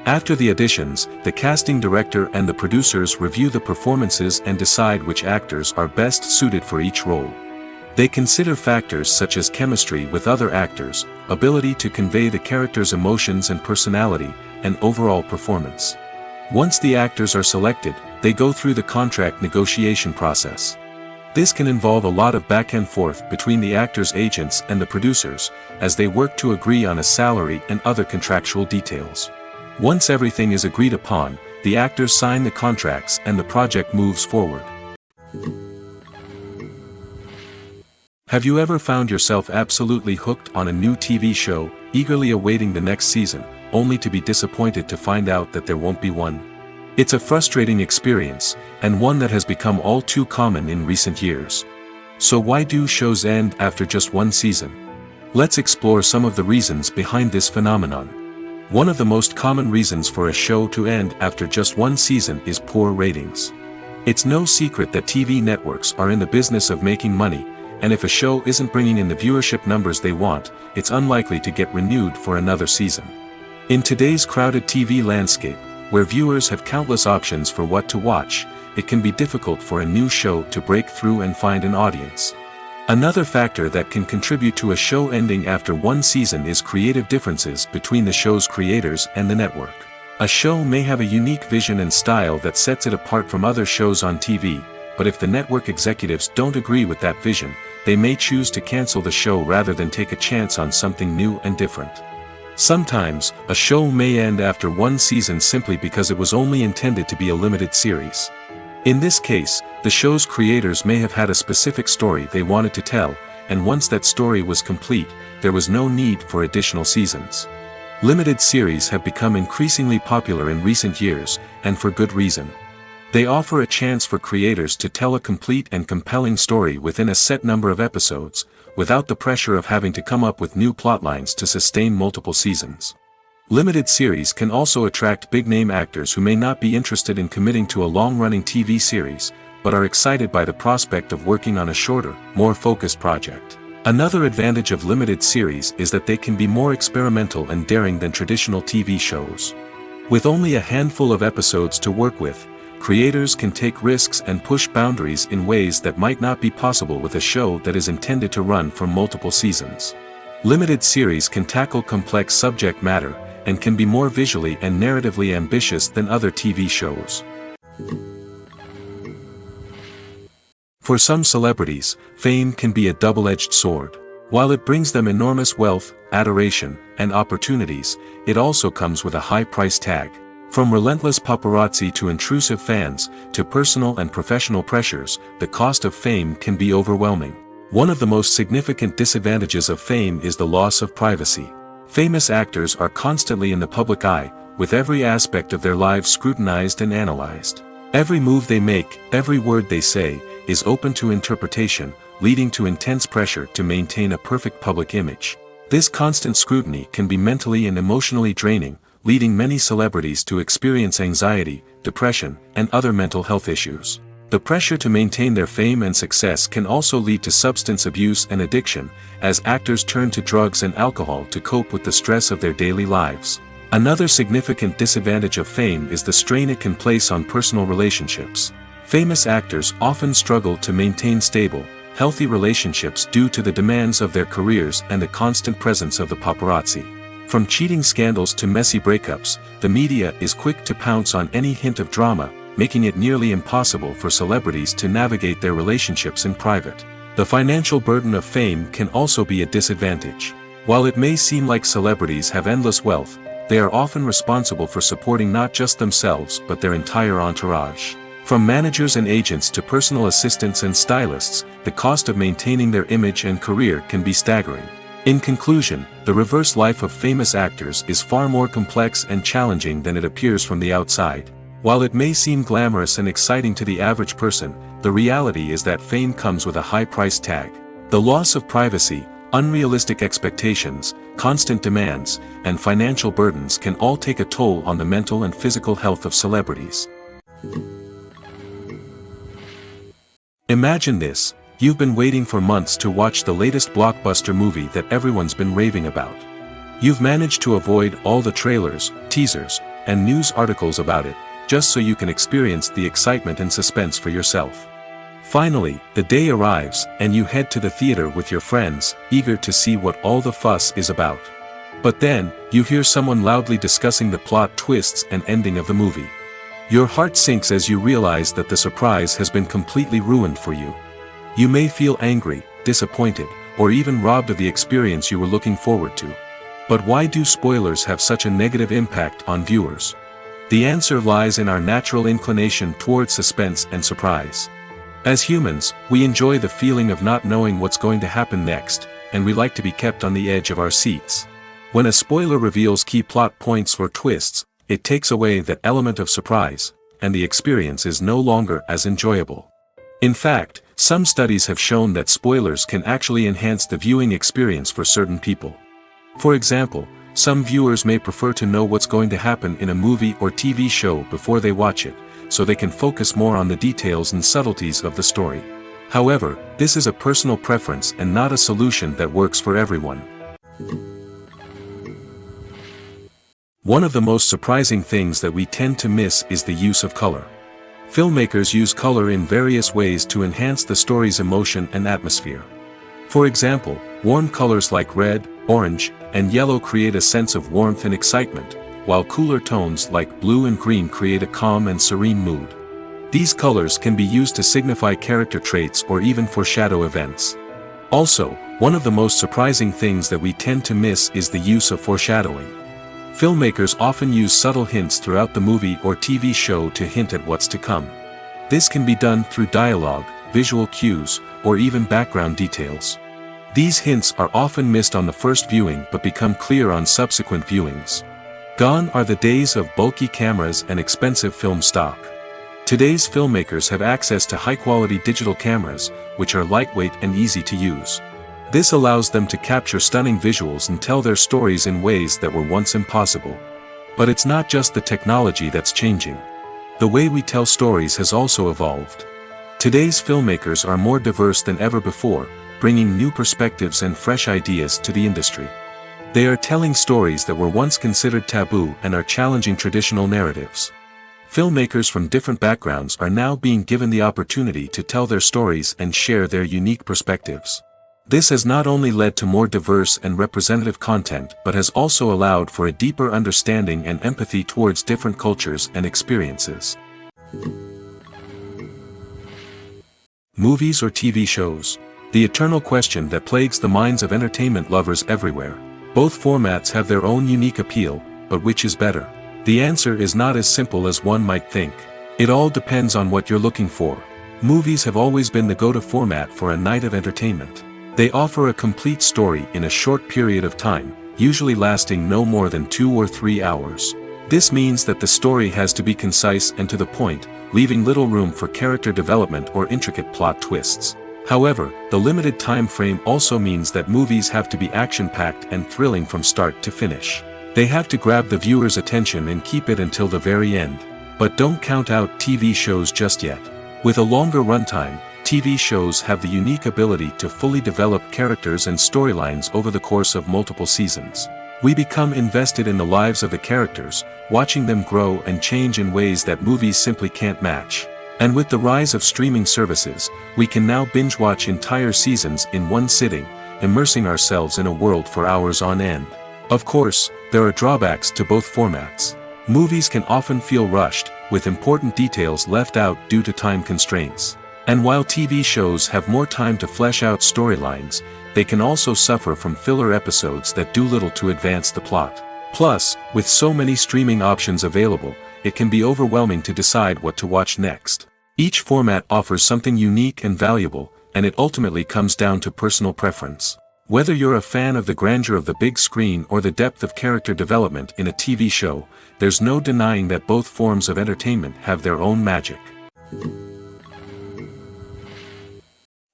After the auditions, the casting director and the producers review the performances and decide which actors are best suited for each role. They consider factors such as chemistry with other actors, ability to convey the character's emotions and personality, and overall performance. Once the actors are selected, they go through the contract negotiation process. This can involve a lot of back and forth between the actors' agents and the producers, as they work to agree on a salary and other contractual details. Once everything is agreed upon, the actors sign the contracts and the project moves forward. Have you ever found yourself absolutely hooked on a new TV show, eagerly awaiting the next season, only to be disappointed to find out that there won't be one? It's a frustrating experience, and one that has become all too common in recent years. So why do shows end after just one season? Let's explore some of the reasons behind this phenomenon. One of the most common reasons for a show to end after just one season is poor ratings. It's no secret that TV networks are in the business of making money, and if a show isn't bringing in the viewership numbers they want, it's unlikely to get renewed for another season. In today's crowded TV landscape, where viewers have countless options for what to watch, it can be difficult for a new show to break through and find an audience. Another factor that can contribute to a show ending after one season is creative differences between the show's creators and the network. A show may have a unique vision and style that sets it apart from other shows on TV, but if the network executives don't agree with that vision, they may choose to cancel the show rather than take a chance on something new and different. Sometimes, a show may end after one season simply because it was only intended to be a limited series. In this case, the show's creators may have had a specific story they wanted to tell, and once that story was complete, there was no need for additional seasons. Limited series have become increasingly popular in recent years, and for good reason. They offer a chance for creators to tell a complete and compelling story within a set number of episodes, without the pressure of having to come up with new plotlines to sustain multiple seasons. Limited series can also attract big-name actors who may not be interested in committing to a long-running TV series, but are excited by the prospect of working on a shorter, more focused project. Another advantage of limited series is that they can be more experimental and daring than traditional TV shows. With only a handful of episodes to work with, creators can take risks and push boundaries in ways that might not be possible with a show that is intended to run for multiple seasons. Limited series can tackle complex subject matter, and can be more visually and narratively ambitious than other TV shows. For some celebrities, fame can be a double-edged sword. While it brings them enormous wealth, adoration, and opportunities, it also comes with a high price tag. From relentless paparazzi to intrusive fans, to personal and professional pressures, the cost of fame can be overwhelming. One of the most significant disadvantages of fame is the loss of privacy. Famous actors are constantly in the public eye, with every aspect of their lives scrutinized and analyzed. Every move they make, every word they say, is open to interpretation, leading to intense pressure to maintain a perfect public image. This constant scrutiny can be mentally and emotionally draining, leading many celebrities to experience anxiety, depression, and other mental health issues. The pressure to maintain their fame and success can also lead to substance abuse and addiction, as actors turn to drugs and alcohol to cope with the stress of their daily lives. Another significant disadvantage of fame is the strain it can place on personal relationships. Famous actors often struggle to maintain stable, healthy relationships due to the demands of their careers and the constant presence of the paparazzi. From cheating scandals to messy breakups, the media is quick to pounce on any hint of drama, making it nearly impossible for celebrities to navigate their relationships in private. The financial burden of fame can also be a disadvantage. While it may seem like celebrities have endless wealth, they are often responsible for supporting not just themselves but their entire entourage. From managers and agents to personal assistants and stylists, the cost of maintaining their image and career can be staggering. In conclusion, the reverse life of famous actors is far more complex and challenging than it appears from the outside. While it may seem glamorous and exciting to the average person, the reality is that fame comes with a high price tag. The loss of privacy, unrealistic expectations, constant demands, and financial burdens can all take a toll on the mental and physical health of celebrities. Imagine this. You've been waiting for months to watch the latest blockbuster movie that everyone's been raving about. You've managed to avoid all the trailers, teasers, and news articles about it, just so you can experience the excitement and suspense for yourself. Finally, the day arrives, and you head to the theater with your friends, eager to see what all the fuss is about. But then, you hear someone loudly discussing the plot twists and ending of the movie. Your heart sinks as you realize that the surprise has been completely ruined for you. You may feel angry, disappointed, or even robbed of the experience you were looking forward to. But why do spoilers have such a negative impact on viewers? The answer lies in our natural inclination towards suspense and surprise. As humans, we enjoy the feeling of not knowing what's going to happen next, and we like to be kept on the edge of our seats. When a spoiler reveals key plot points or twists, it takes away that element of surprise, and the experience is no longer as enjoyable. In fact, some studies have shown that spoilers can actually enhance the viewing experience for certain people. For example, some viewers may prefer to know what's going to happen in a movie or TV show before they watch it, so they can focus more on the details and subtleties of the story. However, this is a personal preference and not a solution that works for everyone. One of the most surprising things that we tend to miss is the use of color. Filmmakers use color in various ways to enhance the story's emotion and atmosphere. For example, warm colors like red, orange, and yellow create a sense of warmth and excitement, while cooler tones like blue and green create a calm and serene mood. These colors can be used to signify character traits or even foreshadow events. Also, one of the most surprising things that we tend to miss is the use of foreshadowing. Filmmakers often use subtle hints throughout the movie or TV show to hint at what's to come. This can be done through dialogue, visual cues, or even background details. These hints are often missed on the first viewing but become clear on subsequent viewings. Gone are the days of bulky cameras and expensive film stock. Today's filmmakers have access to high-quality digital cameras, which are lightweight and easy to use. This allows them to capture stunning visuals and tell their stories in ways that were once impossible. But it's not just the technology that's changing. The way we tell stories has also evolved. Today's filmmakers are more diverse than ever before, bringing new perspectives and fresh ideas to the industry. They are telling stories that were once considered taboo and are challenging traditional narratives. Filmmakers from different backgrounds are now being given the opportunity to tell their stories and share their unique perspectives. This has not only led to more diverse and representative content but has also allowed for a deeper understanding and empathy towards different cultures and experiences. Movies or TV shows? The eternal question that plagues the minds of entertainment lovers everywhere. Both formats have their own unique appeal, but which is better? The answer is not as simple as one might think. It all depends on what you're looking for. Movies have always been the go-to format for a night of entertainment. They offer a complete story in a short period of time, usually lasting no more than 2 or 3 hours. This means that the story has to be concise and to the point, leaving little room for character development or intricate plot twists. However, the limited time frame also means that movies have to be action-packed and thrilling from start to finish. They have to grab the viewer's attention and keep it until the very end. But don't count out TV shows just yet. With a longer runtime, TV shows have the unique ability to fully develop characters and storylines over the course of multiple seasons. We become invested in the lives of the characters, watching them grow and change in ways that movies simply can't match. And with the rise of streaming services, we can now binge-watch entire seasons in one sitting, immersing ourselves in a world for hours on end. Of course, there are drawbacks to both formats. Movies can often feel rushed, with important details left out due to time constraints. And while TV shows have more time to flesh out storylines, they can also suffer from filler episodes that do little to advance the plot. Plus, with so many streaming options available, it can be overwhelming to decide what to watch next. Each format offers something unique and valuable, and it ultimately comes down to personal preference. Whether you're a fan of the grandeur of the big screen or the depth of character development in a TV show, there's no denying that both forms of entertainment have their own magic.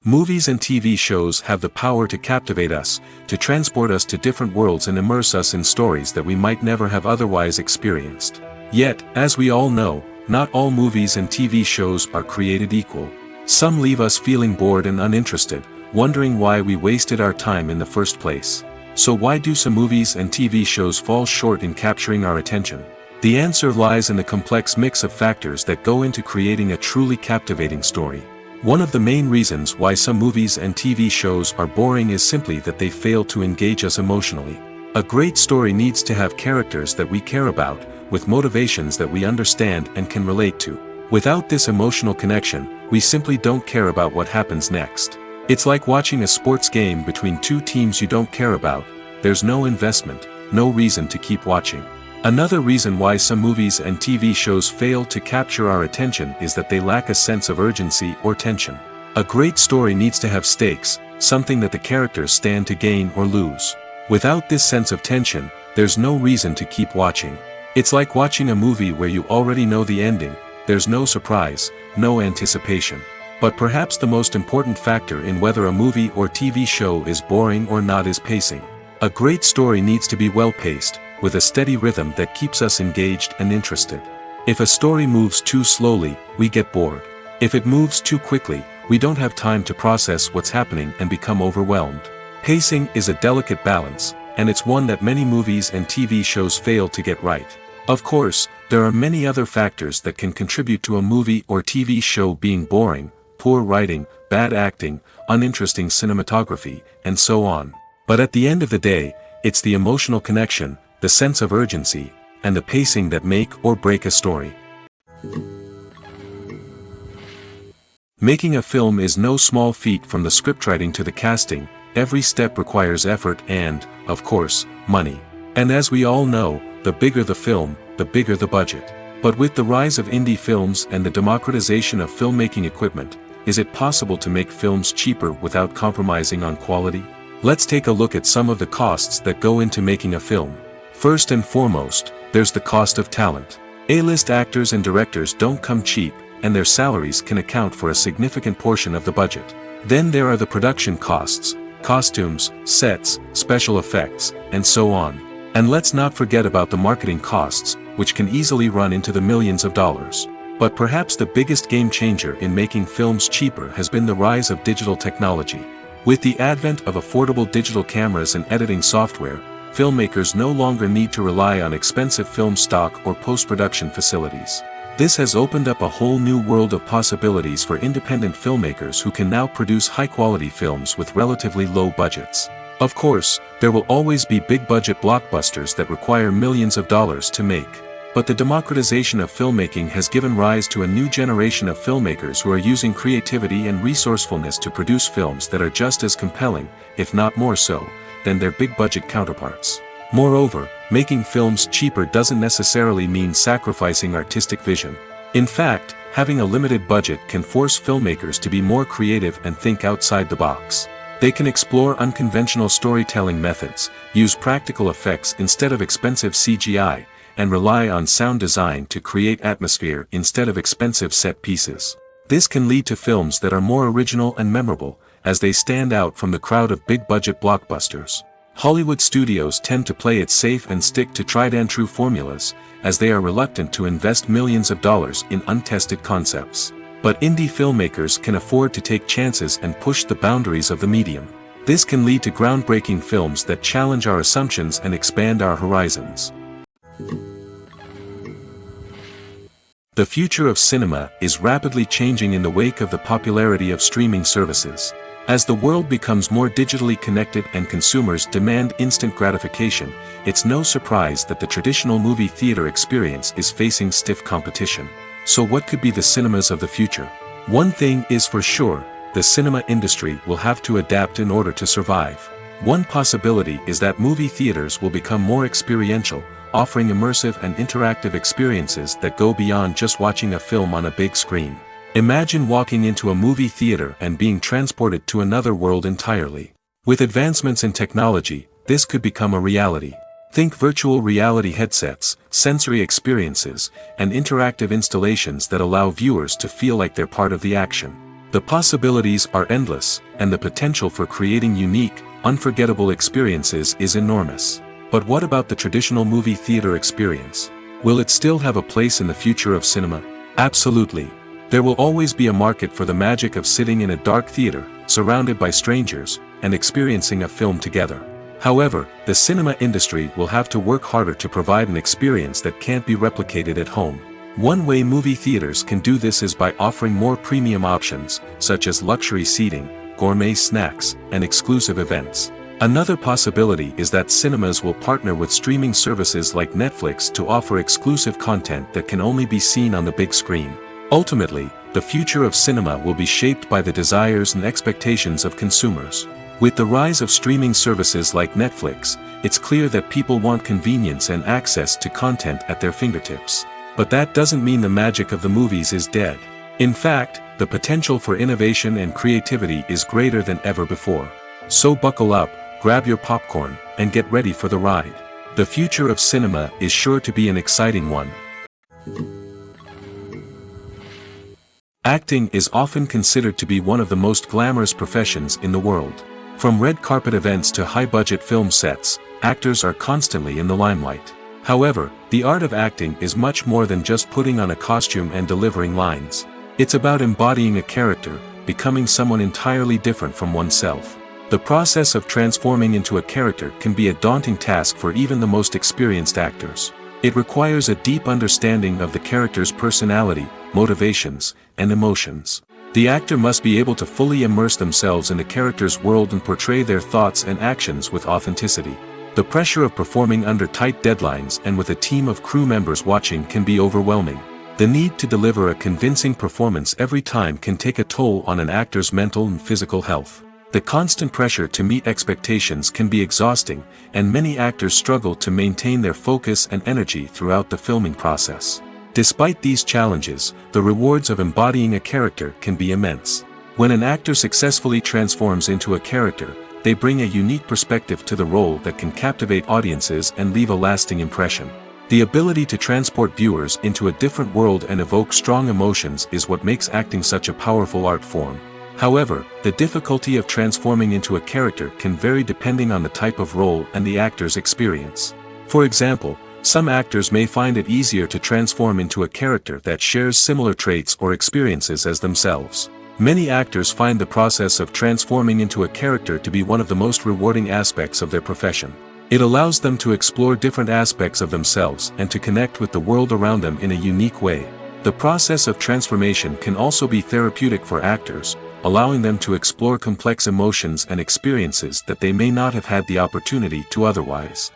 Movies and TV shows have the power to captivate us, to transport us to different worlds and immerse us in stories that we might never have otherwise experienced. Yet, as we all know, not all movies and TV shows are created equal. Some leave us feeling bored and uninterested, wondering why we wasted our time in the first place. So why do some movies and TV shows fall short in capturing our attention? The answer lies in the complex mix of factors that go into creating a truly captivating story. One of the main reasons why some movies and TV shows are boring is simply that they fail to engage us emotionally. A great story needs to have characters that we care about, with motivations that we understand and can relate to. Without this emotional connection, we simply don't care about what happens next. It's like watching a sports game between two teams you don't care about. There's no investment, no reason to keep watching. Another reason why some movies and TV shows fail to capture our attention is that they lack a sense of urgency or tension. A great story needs to have stakes, something that the characters stand to gain or lose. Without this sense of tension, there's no reason to keep watching. It's like watching a movie where you already know the ending. There's no surprise, no anticipation. But perhaps the most important factor in whether a movie or TV show is boring or not is pacing. A great story needs to be well-paced, with a steady rhythm that keeps us engaged and interested. If a story moves too slowly, we get bored. If it moves too quickly, we don't have time to process what's happening and become overwhelmed. Pacing is a delicate balance, and it's one that many movies and TV shows fail to get right. Of course, there are many other factors that can contribute to a movie or TV show being boring: poor writing, bad acting, uninteresting cinematography, and so on. But at the end of the day, it's the emotional connection, the sense of urgency, and the pacing that make or break a story. Making a film is no small feat. From the scriptwriting to the casting, every step requires effort and, of course, money. And as we all know, the bigger the film, the bigger the budget. But with the rise of indie films and the democratization of filmmaking equipment, is it possible to make films cheaper without compromising on quality? Let's take a look at some of the costs that go into making a film. First and foremost, there's the cost of talent. A-list actors and directors don't come cheap, and their salaries can account for a significant portion of the budget. Then there are the production costs, costumes, sets, special effects, and so on. And let's not forget about the marketing costs, which can easily run into the millions of dollars. But perhaps the biggest game changer in making films cheaper has been the rise of digital technology. With the advent of affordable digital cameras and editing software, filmmakers no longer need to rely on expensive film stock or post-production facilities. This has opened up a whole new world of possibilities for independent filmmakers who can now produce high-quality films with relatively low budgets. Of course, there will always be big-budget blockbusters that require millions of dollars to make. But the democratization of filmmaking has given rise to a new generation of filmmakers who are using creativity and resourcefulness to produce films that are just as compelling, if not more so, than their big-budget counterparts. Moreover, making films cheaper doesn't necessarily mean sacrificing artistic vision. In fact, having a limited budget can force filmmakers to be more creative and think outside the box. They can explore unconventional storytelling methods, use practical effects instead of expensive CGI, and rely on sound design to create atmosphere instead of expensive set pieces. This can lead to films that are more original and memorable, as they stand out from the crowd of big-budget blockbusters. Hollywood studios tend to play it safe and stick to tried-and-true formulas, as they are reluctant to invest millions of dollars in untested concepts. But indie filmmakers can afford to take chances and push the boundaries of the medium. This can lead to groundbreaking films that challenge our assumptions and expand our horizons. The future of cinema is rapidly changing in the wake of the popularity of streaming services. As the world becomes more digitally connected and consumers demand instant gratification, it's no surprise that the traditional movie theater experience is facing stiff competition. So what could be the cinemas of the future? One thing is for sure, the cinema industry will have to adapt in order to survive. One possibility is that movie theaters will become more experiential, offering immersive and interactive experiences that go beyond just watching a film on a big screen. Imagine walking into a movie theater and being transported to another world entirely. With advancements in technology, this could become a reality. Think virtual reality headsets, sensory experiences, and interactive installations that allow viewers to feel like they're part of the action. The possibilities are endless, and the potential for creating unique, unforgettable experiences is enormous. But what about the traditional movie theater experience? Will it still have a place in the future of cinema? Absolutely. There will always be a market for the magic of sitting in a dark theater, surrounded by strangers, and experiencing a film together. However, the cinema industry will have to work harder to provide an experience that can't be replicated at home. One way movie theaters can do this is by offering more premium options, such as luxury seating, gourmet snacks, and exclusive events. Another possibility is that cinemas will partner with streaming services like Netflix to offer exclusive content that can only be seen on the big screen. Ultimately, the future of cinema will be shaped by the desires and expectations of consumers. With the rise of streaming services like Netflix, it's clear that people want convenience and access to content at their fingertips. But that doesn't mean the magic of the movies is dead. In fact, the potential for innovation and creativity is greater than ever before. So buckle up, grab your popcorn, and get ready for the ride. The future of cinema is sure to be an exciting one. Acting is often considered to be one of the most glamorous professions in the world. From red carpet events to high-budget film sets, actors are constantly in the limelight. However, the art of acting is much more than just putting on a costume and delivering lines. It's about embodying a character, becoming someone entirely different from oneself. The process of transforming into a character can be a daunting task for even the most experienced actors. It requires a deep understanding of the character's personality, motivations, and emotions. The actor must be able to fully immerse themselves in the character's world and portray their thoughts and actions with authenticity. The pressure of performing under tight deadlines and with a team of crew members watching can be overwhelming. The need to deliver a convincing performance every time can take a toll on an actor's mental and physical health. The constant pressure to meet expectations can be exhausting, and many actors struggle to maintain their focus and energy throughout the filming process. Despite these challenges, the rewards of embodying a character can be immense. When an actor successfully transforms into a character, they bring a unique perspective to the role that can captivate audiences and leave a lasting impression. The ability to transport viewers into a different world and evoke strong emotions is what makes acting such a powerful art form. However, the difficulty of transforming into a character can vary depending on the type of role and the actor's experience. For example, some actors may find it easier to transform into a character that shares similar traits or experiences as themselves. Many actors find the process of transforming into a character to be one of the most rewarding aspects of their profession. It allows them to explore different aspects of themselves and to connect with the world around them in a unique way. The process of transformation can also be therapeutic for actors, allowing them to explore complex emotions and experiences that they may not have had the opportunity to otherwise.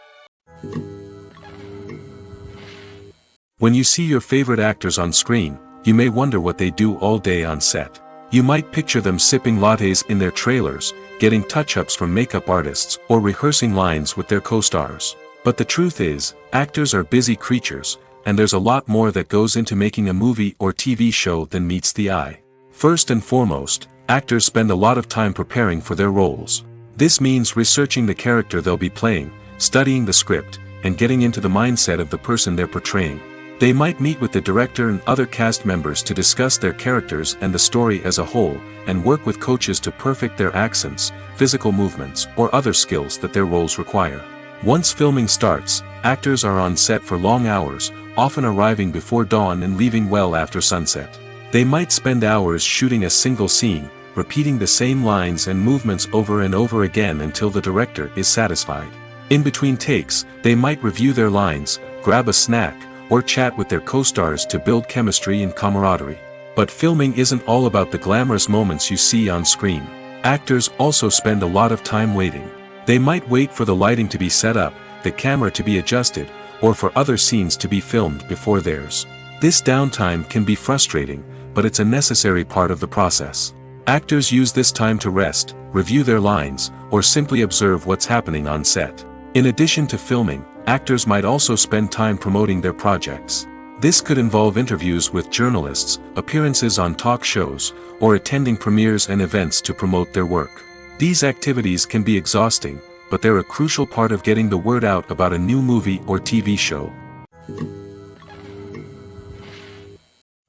When you see your favorite actors on screen, you may wonder what they do all day on set. You might picture them sipping lattes in their trailers, getting touch-ups from makeup artists, or rehearsing lines with their co-stars. But the truth is, actors are busy creatures, and there's a lot more that goes into making a movie or TV show than meets the eye. First and foremost, actors spend a lot of time preparing for their roles. This means researching the character they'll be playing, studying the script, and getting into the mindset of the person they're portraying. They might meet with the director and other cast members to discuss their characters and the story as a whole, and work with coaches to perfect their accents, physical movements, or other skills that their roles require. Once filming starts, actors are on set for long hours, often arriving before dawn and leaving well after sunset. They might spend hours shooting a single scene, repeating the same lines and movements over and over again until the director is satisfied. In between takes, they might review their lines, grab a snack, or chat with their co-stars to build chemistry and camaraderie. But filming isn't all about the glamorous moments you see on screen. Actors also spend a lot of time waiting. They might wait for the lighting to be set up, the camera to be adjusted, or for other scenes to be filmed before theirs. This downtime can be frustrating, but it's a necessary part of the process. Actors use this time to rest, review their lines, or simply observe what's happening on set. In addition to filming, actors might also spend time promoting their projects. This could involve interviews with journalists, appearances on talk shows, or attending premieres and events to promote their work. These activities can be exhausting, but they're a crucial part of getting the word out about a new movie or TV show.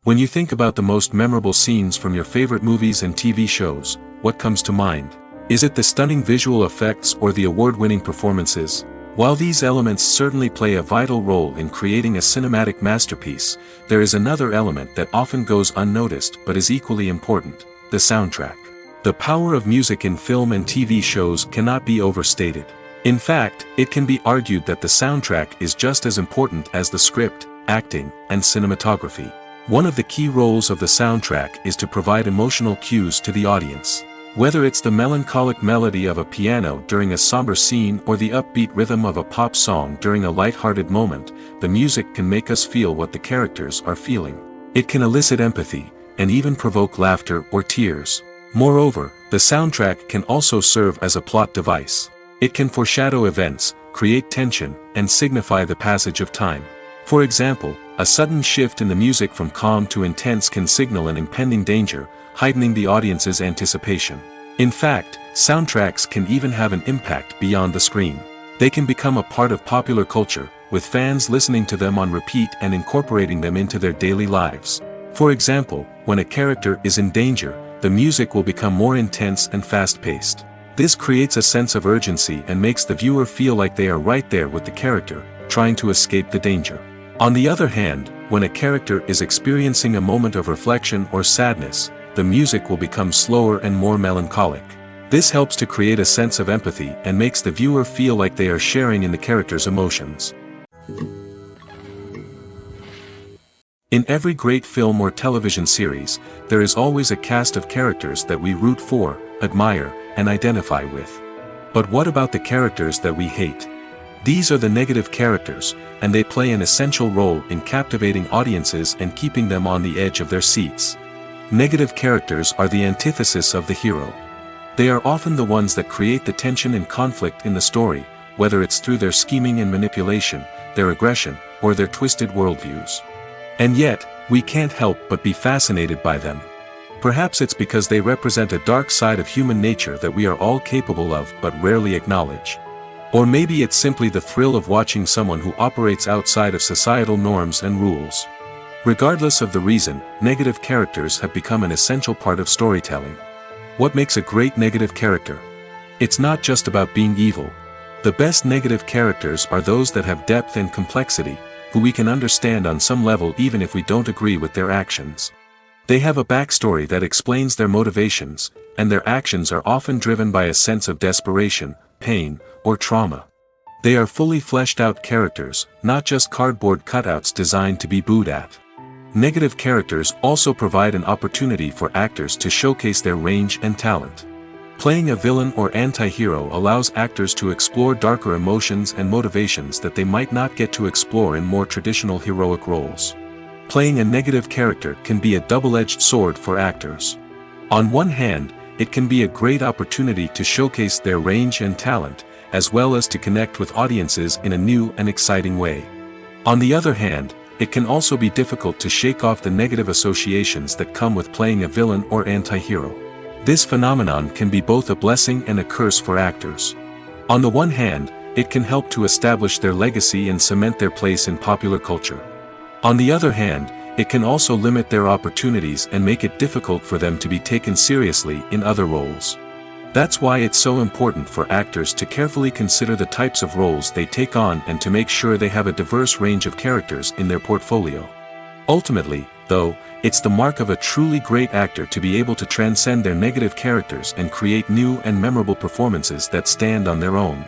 When you think about the most memorable scenes from your favorite movies and TV shows, what comes to mind? Is it the stunning visual effects or the award-winning performances? While these elements certainly play a vital role in creating a cinematic masterpiece, there is another element that often goes unnoticed but is equally important: the soundtrack. The power of music in film and TV shows cannot be overstated. In fact, it can be argued that the soundtrack is just as important as the script, acting, and cinematography. One of the key roles of the soundtrack is to provide emotional cues to the audience. Whether it's the melancholic melody of a piano during a somber scene or the upbeat rhythm of a pop song during a light-hearted moment, the music can make us feel what the characters are feeling. It can elicit empathy, and even provoke laughter or tears. Moreover, the soundtrack can also serve as a plot device. It can foreshadow events, create tension, and signify the passage of time. For example, a sudden shift in the music from calm to intense can signal an impending danger, heightening the audience's anticipation. In fact, soundtracks can even have an impact beyond the screen. They can become a part of popular culture, with fans listening to them on repeat and incorporating them into their daily lives. For example, when a character is in danger, the music will become more intense and fast-paced. This creates a sense of urgency and makes the viewer feel like they are right there with the character, trying to escape the danger. On the other hand, when a character is experiencing a moment of reflection or sadness, the music will become slower and more melancholic. This helps to create a sense of empathy and makes the viewer feel like they are sharing in the character's emotions. In every great film or television series, there is always a cast of characters that we root for, admire, and identify with. But what about the characters that we hate? These are the negative characters, and they play an essential role in captivating audiences and keeping them on the edge of their seats. Negative characters are the antithesis of the hero. They are often the ones that create the tension and conflict in the story, whether it's through their scheming and manipulation, their aggression, or their twisted worldviews. And yet, we can't help but be fascinated by them. Perhaps it's because they represent a dark side of human nature that we are all capable of but rarely acknowledge. Or maybe it's simply the thrill of watching someone who operates outside of societal norms and rules. Regardless of the reason, negative characters have become an essential part of storytelling. What makes a great negative character? It's not just about being evil. The best negative characters are those that have depth and complexity, who we can understand on some level even if we don't agree with their actions. They have a backstory that explains their motivations, and their actions are often driven by a sense of desperation, pain, or trauma. They are fully fleshed out characters, not just cardboard cutouts designed to be booed at. Negative characters also provide an opportunity for actors to showcase their range and talent. Playing a villain or anti-hero allows actors to explore darker emotions and motivations that they might not get to explore in more traditional heroic roles. Playing a negative character can be a double-edged sword for actors. On one hand, it can be a great opportunity to showcase their range and talent, as well as to connect with audiences in a new and exciting way. On the other hand, it can also be difficult to shake off the negative associations that come with playing a villain or anti-hero. This phenomenon can be both a blessing and a curse for actors. On the one hand, it can help to establish their legacy and cement their place in popular culture. On the other hand, it can also limit their opportunities and make it difficult for them to be taken seriously in other roles. That's why it's so important for actors to carefully consider the types of roles they take on and to make sure they have a diverse range of characters in their portfolio. Ultimately, though, it's the mark of a truly great actor to be able to transcend their negative characters and create new and memorable performances that stand on their own.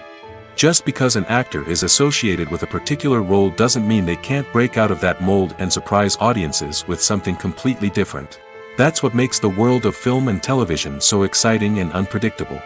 Just because an actor is associated with a particular role doesn't mean they can't break out of that mold and surprise audiences with something completely different. That's what makes the world of film and television so exciting and unpredictable.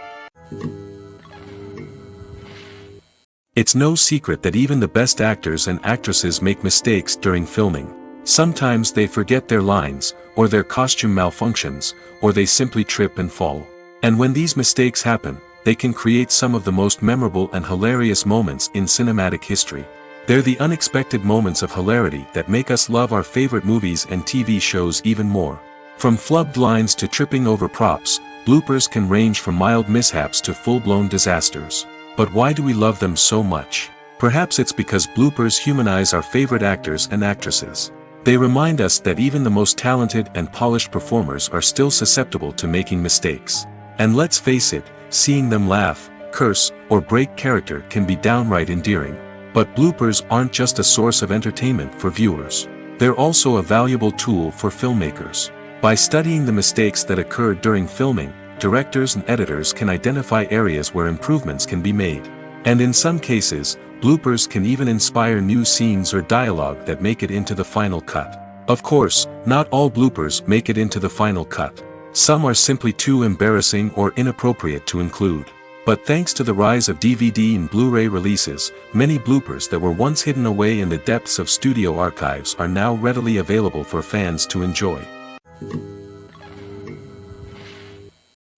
It's no secret that even the best actors and actresses make mistakes during filming. Sometimes they forget their lines, or their costume malfunctions, or they simply trip and fall. And when these mistakes happen, they can create some of the most memorable and hilarious moments in cinematic history. They're the unexpected moments of hilarity that make us love our favorite movies and TV shows even more. From flubbed lines to tripping over props, bloopers can range from mild mishaps to full-blown disasters. But why do we love them so much? Perhaps it's because bloopers humanize our favorite actors and actresses. They remind us that even the most talented and polished performers are still susceptible to making mistakes. And let's face it, seeing them laugh, curse, or break character can be downright endearing. But bloopers aren't just a source of entertainment for viewers. They're also a valuable tool for filmmakers. By studying the mistakes that occurred during filming, directors and editors can identify areas where improvements can be made. And in some cases, bloopers can even inspire new scenes or dialogue that make it into the final cut. Of course, not all bloopers make it into the final cut. Some are simply too embarrassing or inappropriate to include. But thanks to the rise of DVD and Blu-ray releases, many bloopers that were once hidden away in the depths of studio archives are now readily available for fans to enjoy.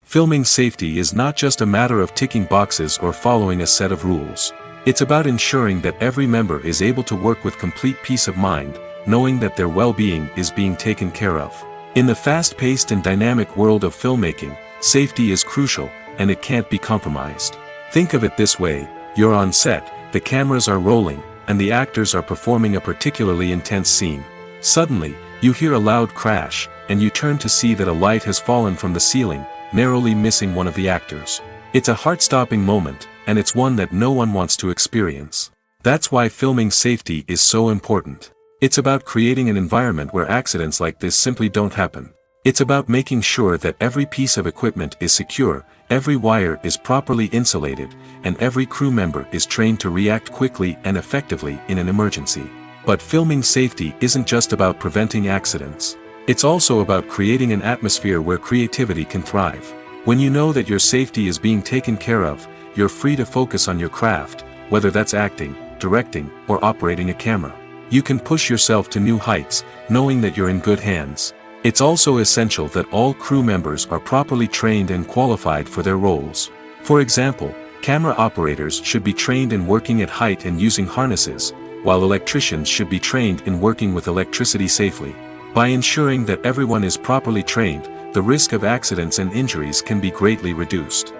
Filming safety is not just a matter of ticking boxes or following a set of rules. It's about ensuring that every member is able to work with complete peace of mind, knowing that their well-being is being taken care of. In the fast-paced and dynamic world of filmmaking, safety is crucial, and it can't be compromised. Think of it this way: you're on set, the cameras are rolling, and the actors are performing a particularly intense scene. Suddenly, you hear a loud crash, and you turn to see that a light has fallen from the ceiling, narrowly missing one of the actors. It's a heart-stopping moment, and it's one that no one wants to experience. That's why filming safety is so important. It's about creating an environment where accidents like this simply don't happen. It's about making sure that every piece of equipment is secure, every wire is properly insulated, and every crew member is trained to react quickly and effectively in an emergency. But filming safety isn't just about preventing accidents. It's also about creating an atmosphere where creativity can thrive. When you know that your safety is being taken care of, you're free to focus on your craft, whether that's acting, directing, or operating a camera. You can push yourself to new heights, knowing that you're in good hands. It's also essential that all crew members are properly trained and qualified for their roles. For example, camera operators should be trained in working at height and using harnesses, while electricians should be trained in working with electricity safely. By ensuring that everyone is properly trained, the risk of accidents and injuries can be greatly reduced.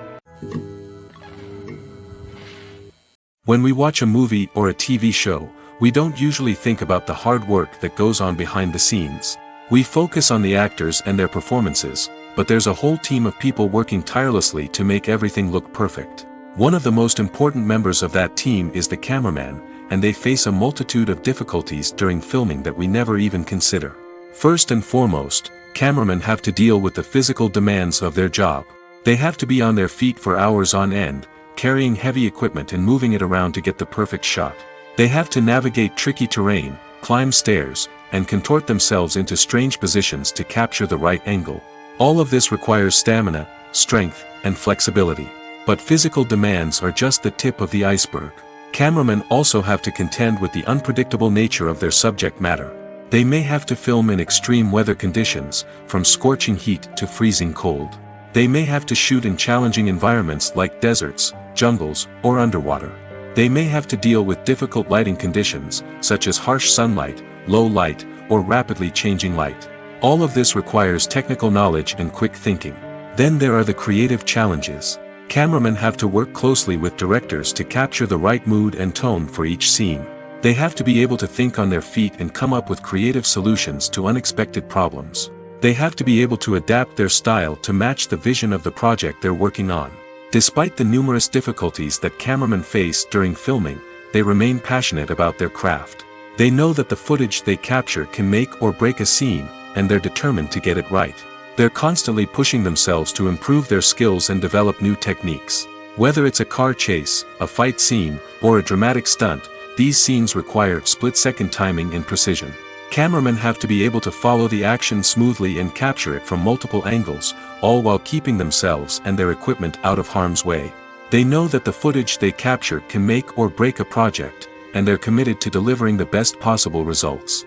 When we watch a movie or a TV show, we don't usually think about the hard work that goes on behind the scenes. We focus on the actors and their performances, but there's a whole team of people working tirelessly to make everything look perfect. One of the most important members of that team is the cameraman, and they face a multitude of difficulties during filming that we never even consider. First and foremost, cameramen have to deal with the physical demands of their job. They have to be on their feet for hours on end, carrying heavy equipment and moving it around to get the perfect shot. They have to navigate tricky terrain, climb stairs, and contort themselves into strange positions to capture the right angle. All of this requires stamina, strength, and flexibility. But physical demands are just the tip of the iceberg. Cameramen also have to contend with the unpredictable nature of their subject matter. They may have to film in extreme weather conditions, from scorching heat to freezing cold. They may have to shoot in challenging environments like deserts, jungles, or underwater. They may have to deal with difficult lighting conditions, such as harsh sunlight, low light, or rapidly changing light. All of this requires technical knowledge and quick thinking. Then there are the creative challenges. Cameramen have to work closely with directors to capture the right mood and tone for each scene. They have to be able to think on their feet and come up with creative solutions to unexpected problems. They have to be able to adapt their style to match the vision of the project they're working on. Despite the numerous difficulties that cameramen face during filming, they remain passionate about their craft. They know that the footage they capture can make or break a scene, and they're determined to get it right. They're constantly pushing themselves to improve their skills and develop new techniques. Whether it's a car chase, a fight scene, or a dramatic stunt, these scenes require split-second timing and precision. Cameramen have to be able to follow the action smoothly and capture it from multiple angles, all while keeping themselves and their equipment out of harm's way. They know that the footage they capture can make or break a project, and they're committed to delivering the best possible results.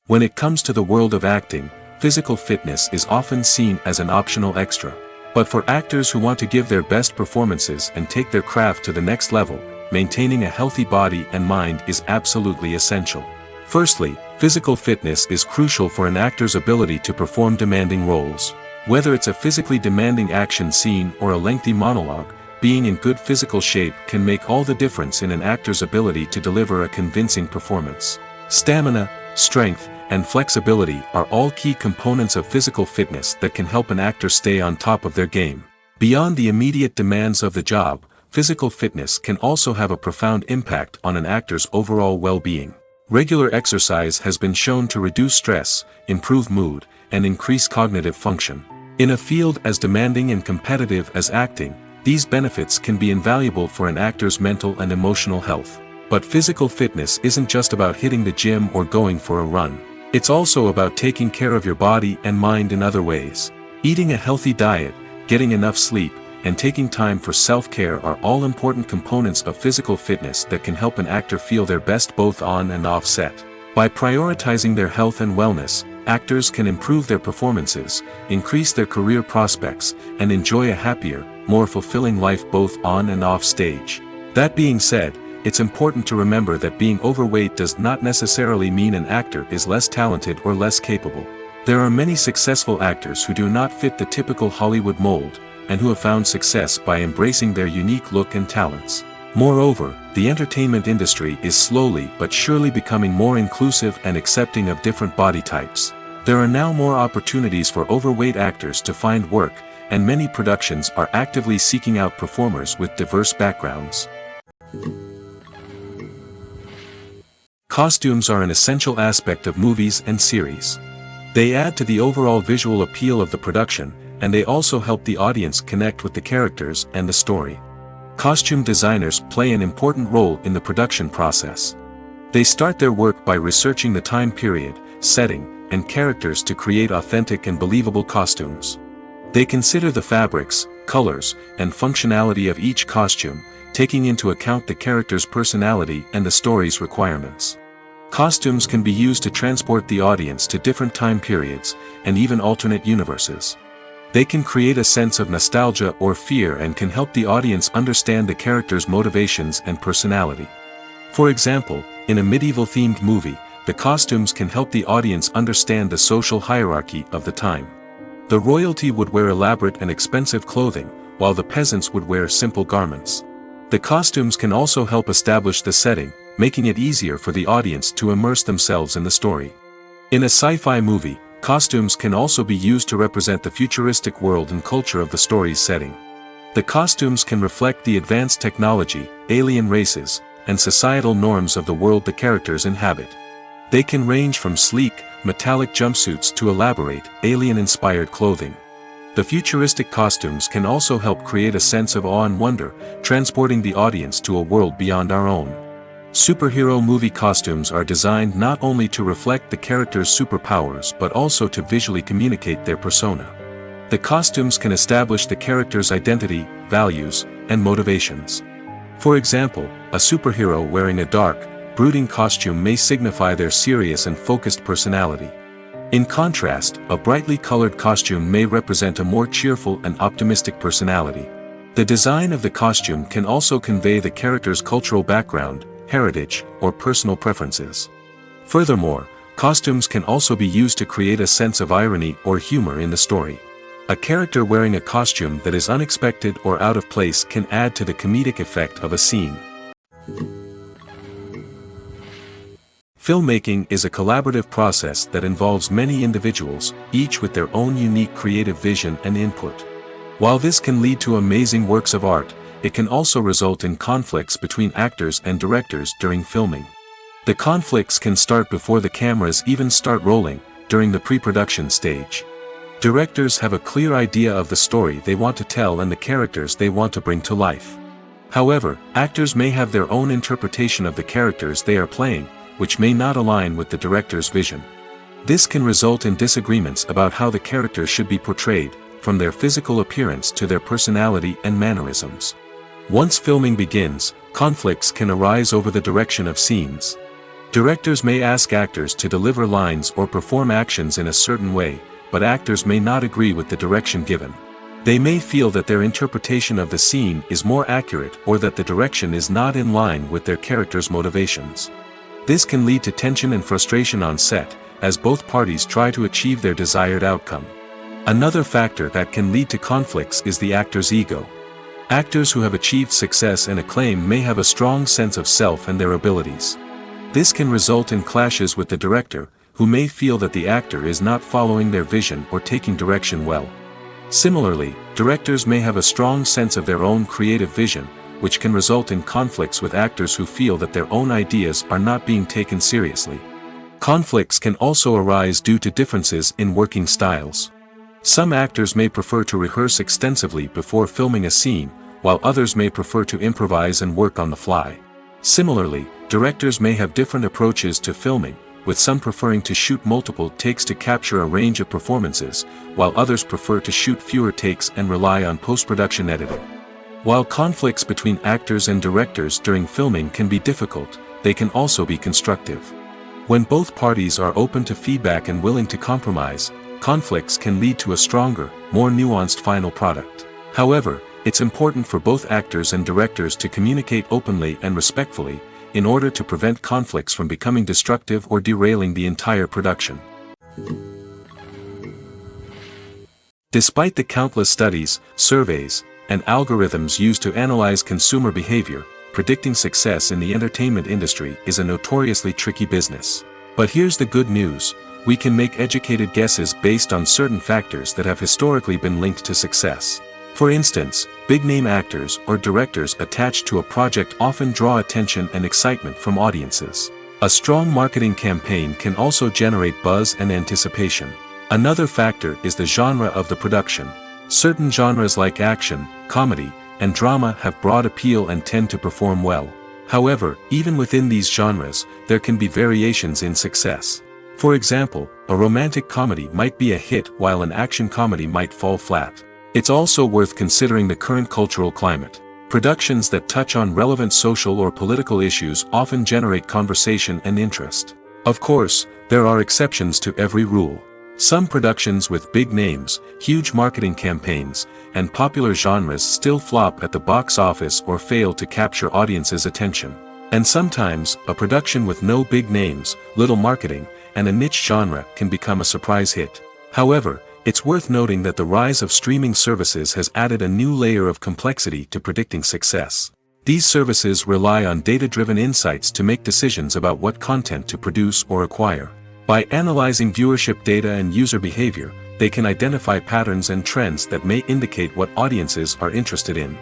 When it comes to the world of acting, physical fitness is often seen as an optional extra. But for actors who want to give their best performances and take their craft to the next level, maintaining a healthy body and mind is absolutely essential. Firstly, physical fitness is crucial for an actor's ability to perform demanding roles. Whether it's a physically demanding action scene or a lengthy monologue, being in good physical shape can make all the difference in an actor's ability to deliver a convincing performance. Stamina, strength, and flexibility are all key components of physical fitness that can help an actor stay on top of their game. Beyond the immediate demands of the job, physical fitness can also have a profound impact on an actor's overall well-being. Regular exercise has been shown to reduce stress, improve mood, and increase cognitive function. In a field as demanding and competitive as acting, these benefits can be invaluable for an actor's mental and emotional health. But physical fitness isn't just about hitting the gym or going for a run. It's also about taking care of your body and mind in other ways. Eating a healthy diet, getting enough sleep, and taking time for self-care are all important components of physical fitness that can help an actor feel their best both on and off set. By prioritizing their health and wellness, actors can improve their performances, increase their career prospects, and enjoy a happier, more fulfilling life both on and off stage. That being said, it's important to remember that being overweight does not necessarily mean an actor is less talented or less capable. There are many successful actors who do not fit the typical Hollywood mold, and who have found success by embracing their unique look and talents. Moreover, the entertainment industry is slowly but surely becoming more inclusive and accepting of different body types. There are now more opportunities for overweight actors to find work, and many productions are actively seeking out performers with diverse backgrounds. Costumes are an essential aspect of movies and series. They add to the overall visual appeal of the production, and they also help the audience connect with the characters and the story. Costume designers play an important role in the production process. They start their work by researching the time period, setting, and characters to create authentic and believable costumes. They consider the fabrics, colors, and functionality of each costume, taking into account the character's personality and the story's requirements. Costumes can be used to transport the audience to different time periods, and even alternate universes. They can create a sense of nostalgia or fear and can help the audience understand the character's motivations and personality. For example, in a medieval-themed movie, the costumes can help the audience understand the social hierarchy of the time. The royalty would wear elaborate and expensive clothing, while the peasants would wear simple garments. The costumes can also help establish the setting, making it easier for the audience to immerse themselves in the story. In a sci-fi movie, costumes can also be used to represent the futuristic world and culture of the story's setting. The costumes can reflect the advanced technology, alien races, and societal norms of the world the characters inhabit. They can range from sleek, metallic jumpsuits to elaborate, alien-inspired clothing. The futuristic costumes can also help create a sense of awe and wonder, transporting the audience to a world beyond our own. Superhero movie costumes are designed not only to reflect the character's superpowers but also to visually communicate their persona. The costumes can establish the character's identity, values, and motivations. For example, a superhero wearing a dark, brooding costume may signify their serious and focused personality. In contrast, a brightly colored costume may represent a more cheerful and optimistic personality. The design of the costume can also convey the character's cultural background, heritage, or personal preferences. Furthermore, costumes can also be used to create a sense of irony or humor in the story. A character wearing a costume that is unexpected or out of place can add to the comedic effect of a scene. Filmmaking is a collaborative process that involves many individuals, each with their own unique creative vision and input. While this can lead to amazing works of art, it can also result in conflicts between actors and directors during filming. The conflicts can start before the cameras even start rolling, during the pre-production stage. Directors have a clear idea of the story they want to tell and the characters they want to bring to life. However, actors may have their own interpretation of the characters they are playing, which may not align with the director's vision. This can result in disagreements about how the characters should be portrayed, from their physical appearance to their personality and mannerisms. Once filming begins, conflicts can arise over the direction of scenes. Directors may ask actors to deliver lines or perform actions in a certain way, but actors may not agree with the direction given. They may feel that their interpretation of the scene is more accurate or that the direction is not in line with their character's motivations. This can lead to tension and frustration on set, as both parties try to achieve their desired outcome. Another factor that can lead to conflicts is the actor's ego. Actors who have achieved success and acclaim may have a strong sense of self and their abilities. This can result in clashes with the director, who may feel that the actor is not following their vision or taking direction well. Similarly, directors may have a strong sense of their own creative vision, which can result in conflicts with actors who feel that their own ideas are not being taken seriously. Conflicts can also arise due to differences in working styles. Some actors may prefer to rehearse extensively before filming a scene, while others may prefer to improvise and work on the fly. Similarly, directors may have different approaches to filming, with some preferring to shoot multiple takes to capture a range of performances, while others prefer to shoot fewer takes and rely on post-production editing. While conflicts between actors and directors during filming can be difficult, they can also be constructive. When both parties are open to feedback and willing to compromise, conflicts can lead to a stronger, more nuanced final product. However, it's important for both actors and directors to communicate openly and respectfully, in order to prevent conflicts from becoming destructive or derailing the entire production. Despite the countless studies, surveys, and algorithms used to analyze consumer behavior, predicting success in the entertainment industry is a notoriously tricky business. But here's the good news: we can make educated guesses based on certain factors that have historically been linked to success. For instance, big-name actors or directors attached to a project often draw attention and excitement from audiences. A strong marketing campaign can also generate buzz and anticipation. Another factor is the genre of the production. Certain genres like action, comedy, and drama have broad appeal and tend to perform well. However, even within these genres, there can be variations in success. For example, a romantic comedy might be a hit while an action comedy might fall flat. It's also worth considering the current cultural climate. Productions that touch on relevant social or political issues often generate conversation and interest. Of course, there are exceptions to every rule. Some productions with big names, huge marketing campaigns, and popular genres still flop at the box office or fail to capture audiences' attention. And sometimes, a production with no big names, little marketing, and a niche genre can become a surprise hit. However, it's worth noting that the rise of streaming services has added a new layer of complexity to predicting success. These services rely on data-driven insights to make decisions about what content to produce or acquire. By analyzing viewership data and user behavior, they can identify patterns and trends that may indicate what audiences are interested in.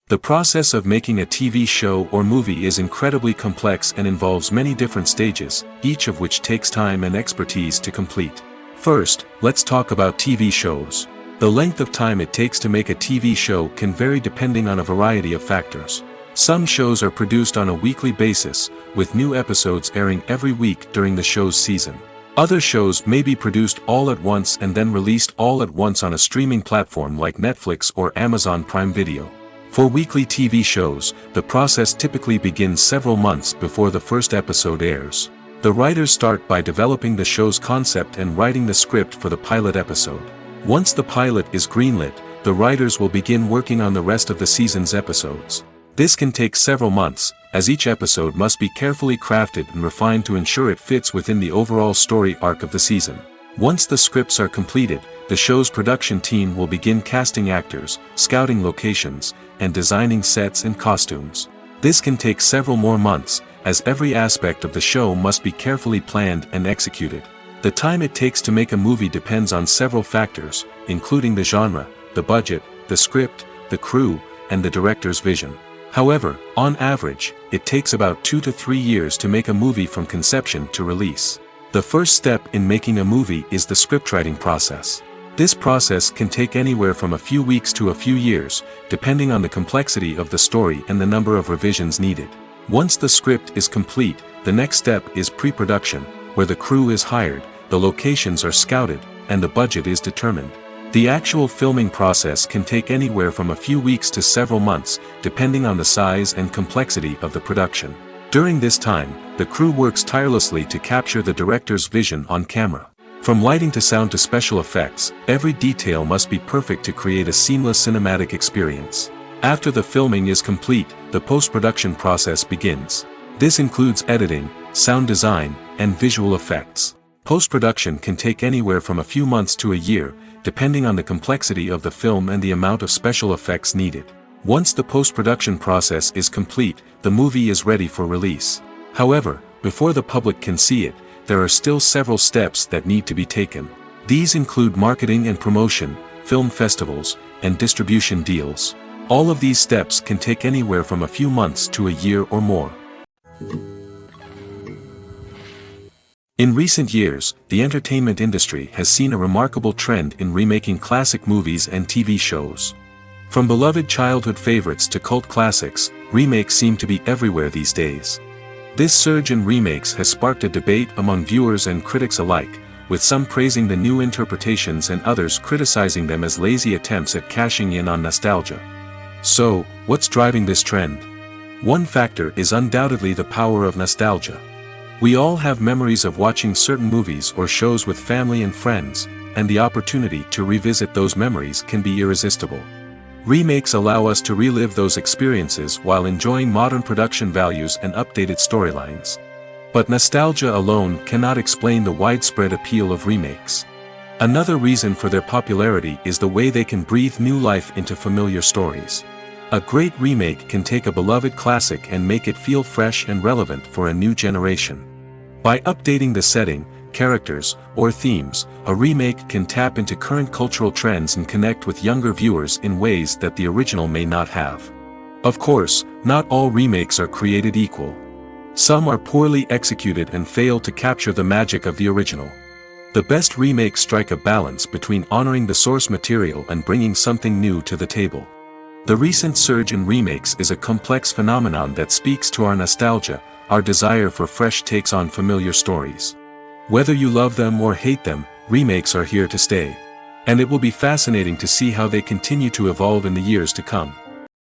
The process of making a TV show or movie is incredibly complex and involves many different stages, each of which takes time and expertise to complete. First, let's talk about TV shows. The length of time it takes to make a TV show can vary depending on a variety of factors. Some shows are produced on a weekly basis, with new episodes airing every week during the show's season. Other shows may be produced all at once and then released all at once on a streaming platform like Netflix or Amazon Prime Video. For weekly TV shows, the process typically begins several months before the first episode airs. The writers start by developing the show's concept and writing the script for the pilot episode. Once the pilot is greenlit, the writers will begin working on the rest of the season's episodes. This can take several months, as each episode must be carefully crafted and refined to ensure it fits within the overall story arc of the season. Once the scripts are completed, the show's production team will begin casting actors, scouting locations, and designing sets and costumes. This can take several more months, as every aspect of the show must be carefully planned and executed. The time it takes to make a movie depends on several factors, including the genre, the budget, the script, the crew, and the director's vision. However, on average, it takes about 2 to 3 years to make a movie from conception to release. The first step in making a movie is the scriptwriting process. This process can take anywhere from a few weeks to a few years, depending on the complexity of the story and the number of revisions needed. Once the script is complete, the next step is pre-production, where the crew is hired, the locations are scouted, and the budget is determined. The actual filming process can take anywhere from a few weeks to several months, depending on the size and complexity of the production. During this time, the crew works tirelessly to capture the director's vision on camera. From lighting to sound to special effects, every detail must be perfect to create a seamless cinematic experience. After the filming is complete, the post-production process begins. This includes editing, sound design, and visual effects. Post-production can take anywhere from a few months to a year, depending on the complexity of the film and the amount of special effects needed. Once the post-production process is complete, the movie is ready for release. However, before the public can see it, there are still several steps that need to be taken. These include marketing and promotion, film festivals, and distribution deals. All of these steps can take anywhere from a few months to a year or more. In recent years, the entertainment industry has seen a remarkable trend in remaking classic movies and TV shows. From beloved childhood favorites to cult classics, remakes seem to be everywhere these days. This surge in remakes has sparked a debate among viewers and critics alike, with some praising the new interpretations and others criticizing them as lazy attempts at cashing in on nostalgia. So, what's driving this trend? One factor is undoubtedly the power of nostalgia. We all have memories of watching certain movies or shows with family and friends, and the opportunity to revisit those memories can be irresistible. Remakes allow us to relive those experiences while enjoying modern production values and updated storylines. But nostalgia alone cannot explain the widespread appeal of remakes. Another reason for their popularity is the way they can breathe new life into familiar stories. A great remake can take a beloved classic and make it feel fresh and relevant for a new generation. By updating the setting, characters, or themes, a remake can tap into current cultural trends and connect with younger viewers in ways that the original may not have. Of course, not all remakes are created equal. Some are poorly executed and fail to capture the magic of the original. The best remakes strike a balance between honoring the source material and bringing something new to the table. The recent surge in remakes is a complex phenomenon that speaks to our nostalgia, our desire for fresh takes on familiar stories. Whether you love them or hate them, remakes are here to stay. And it will be fascinating to see how they continue to evolve in the years to come.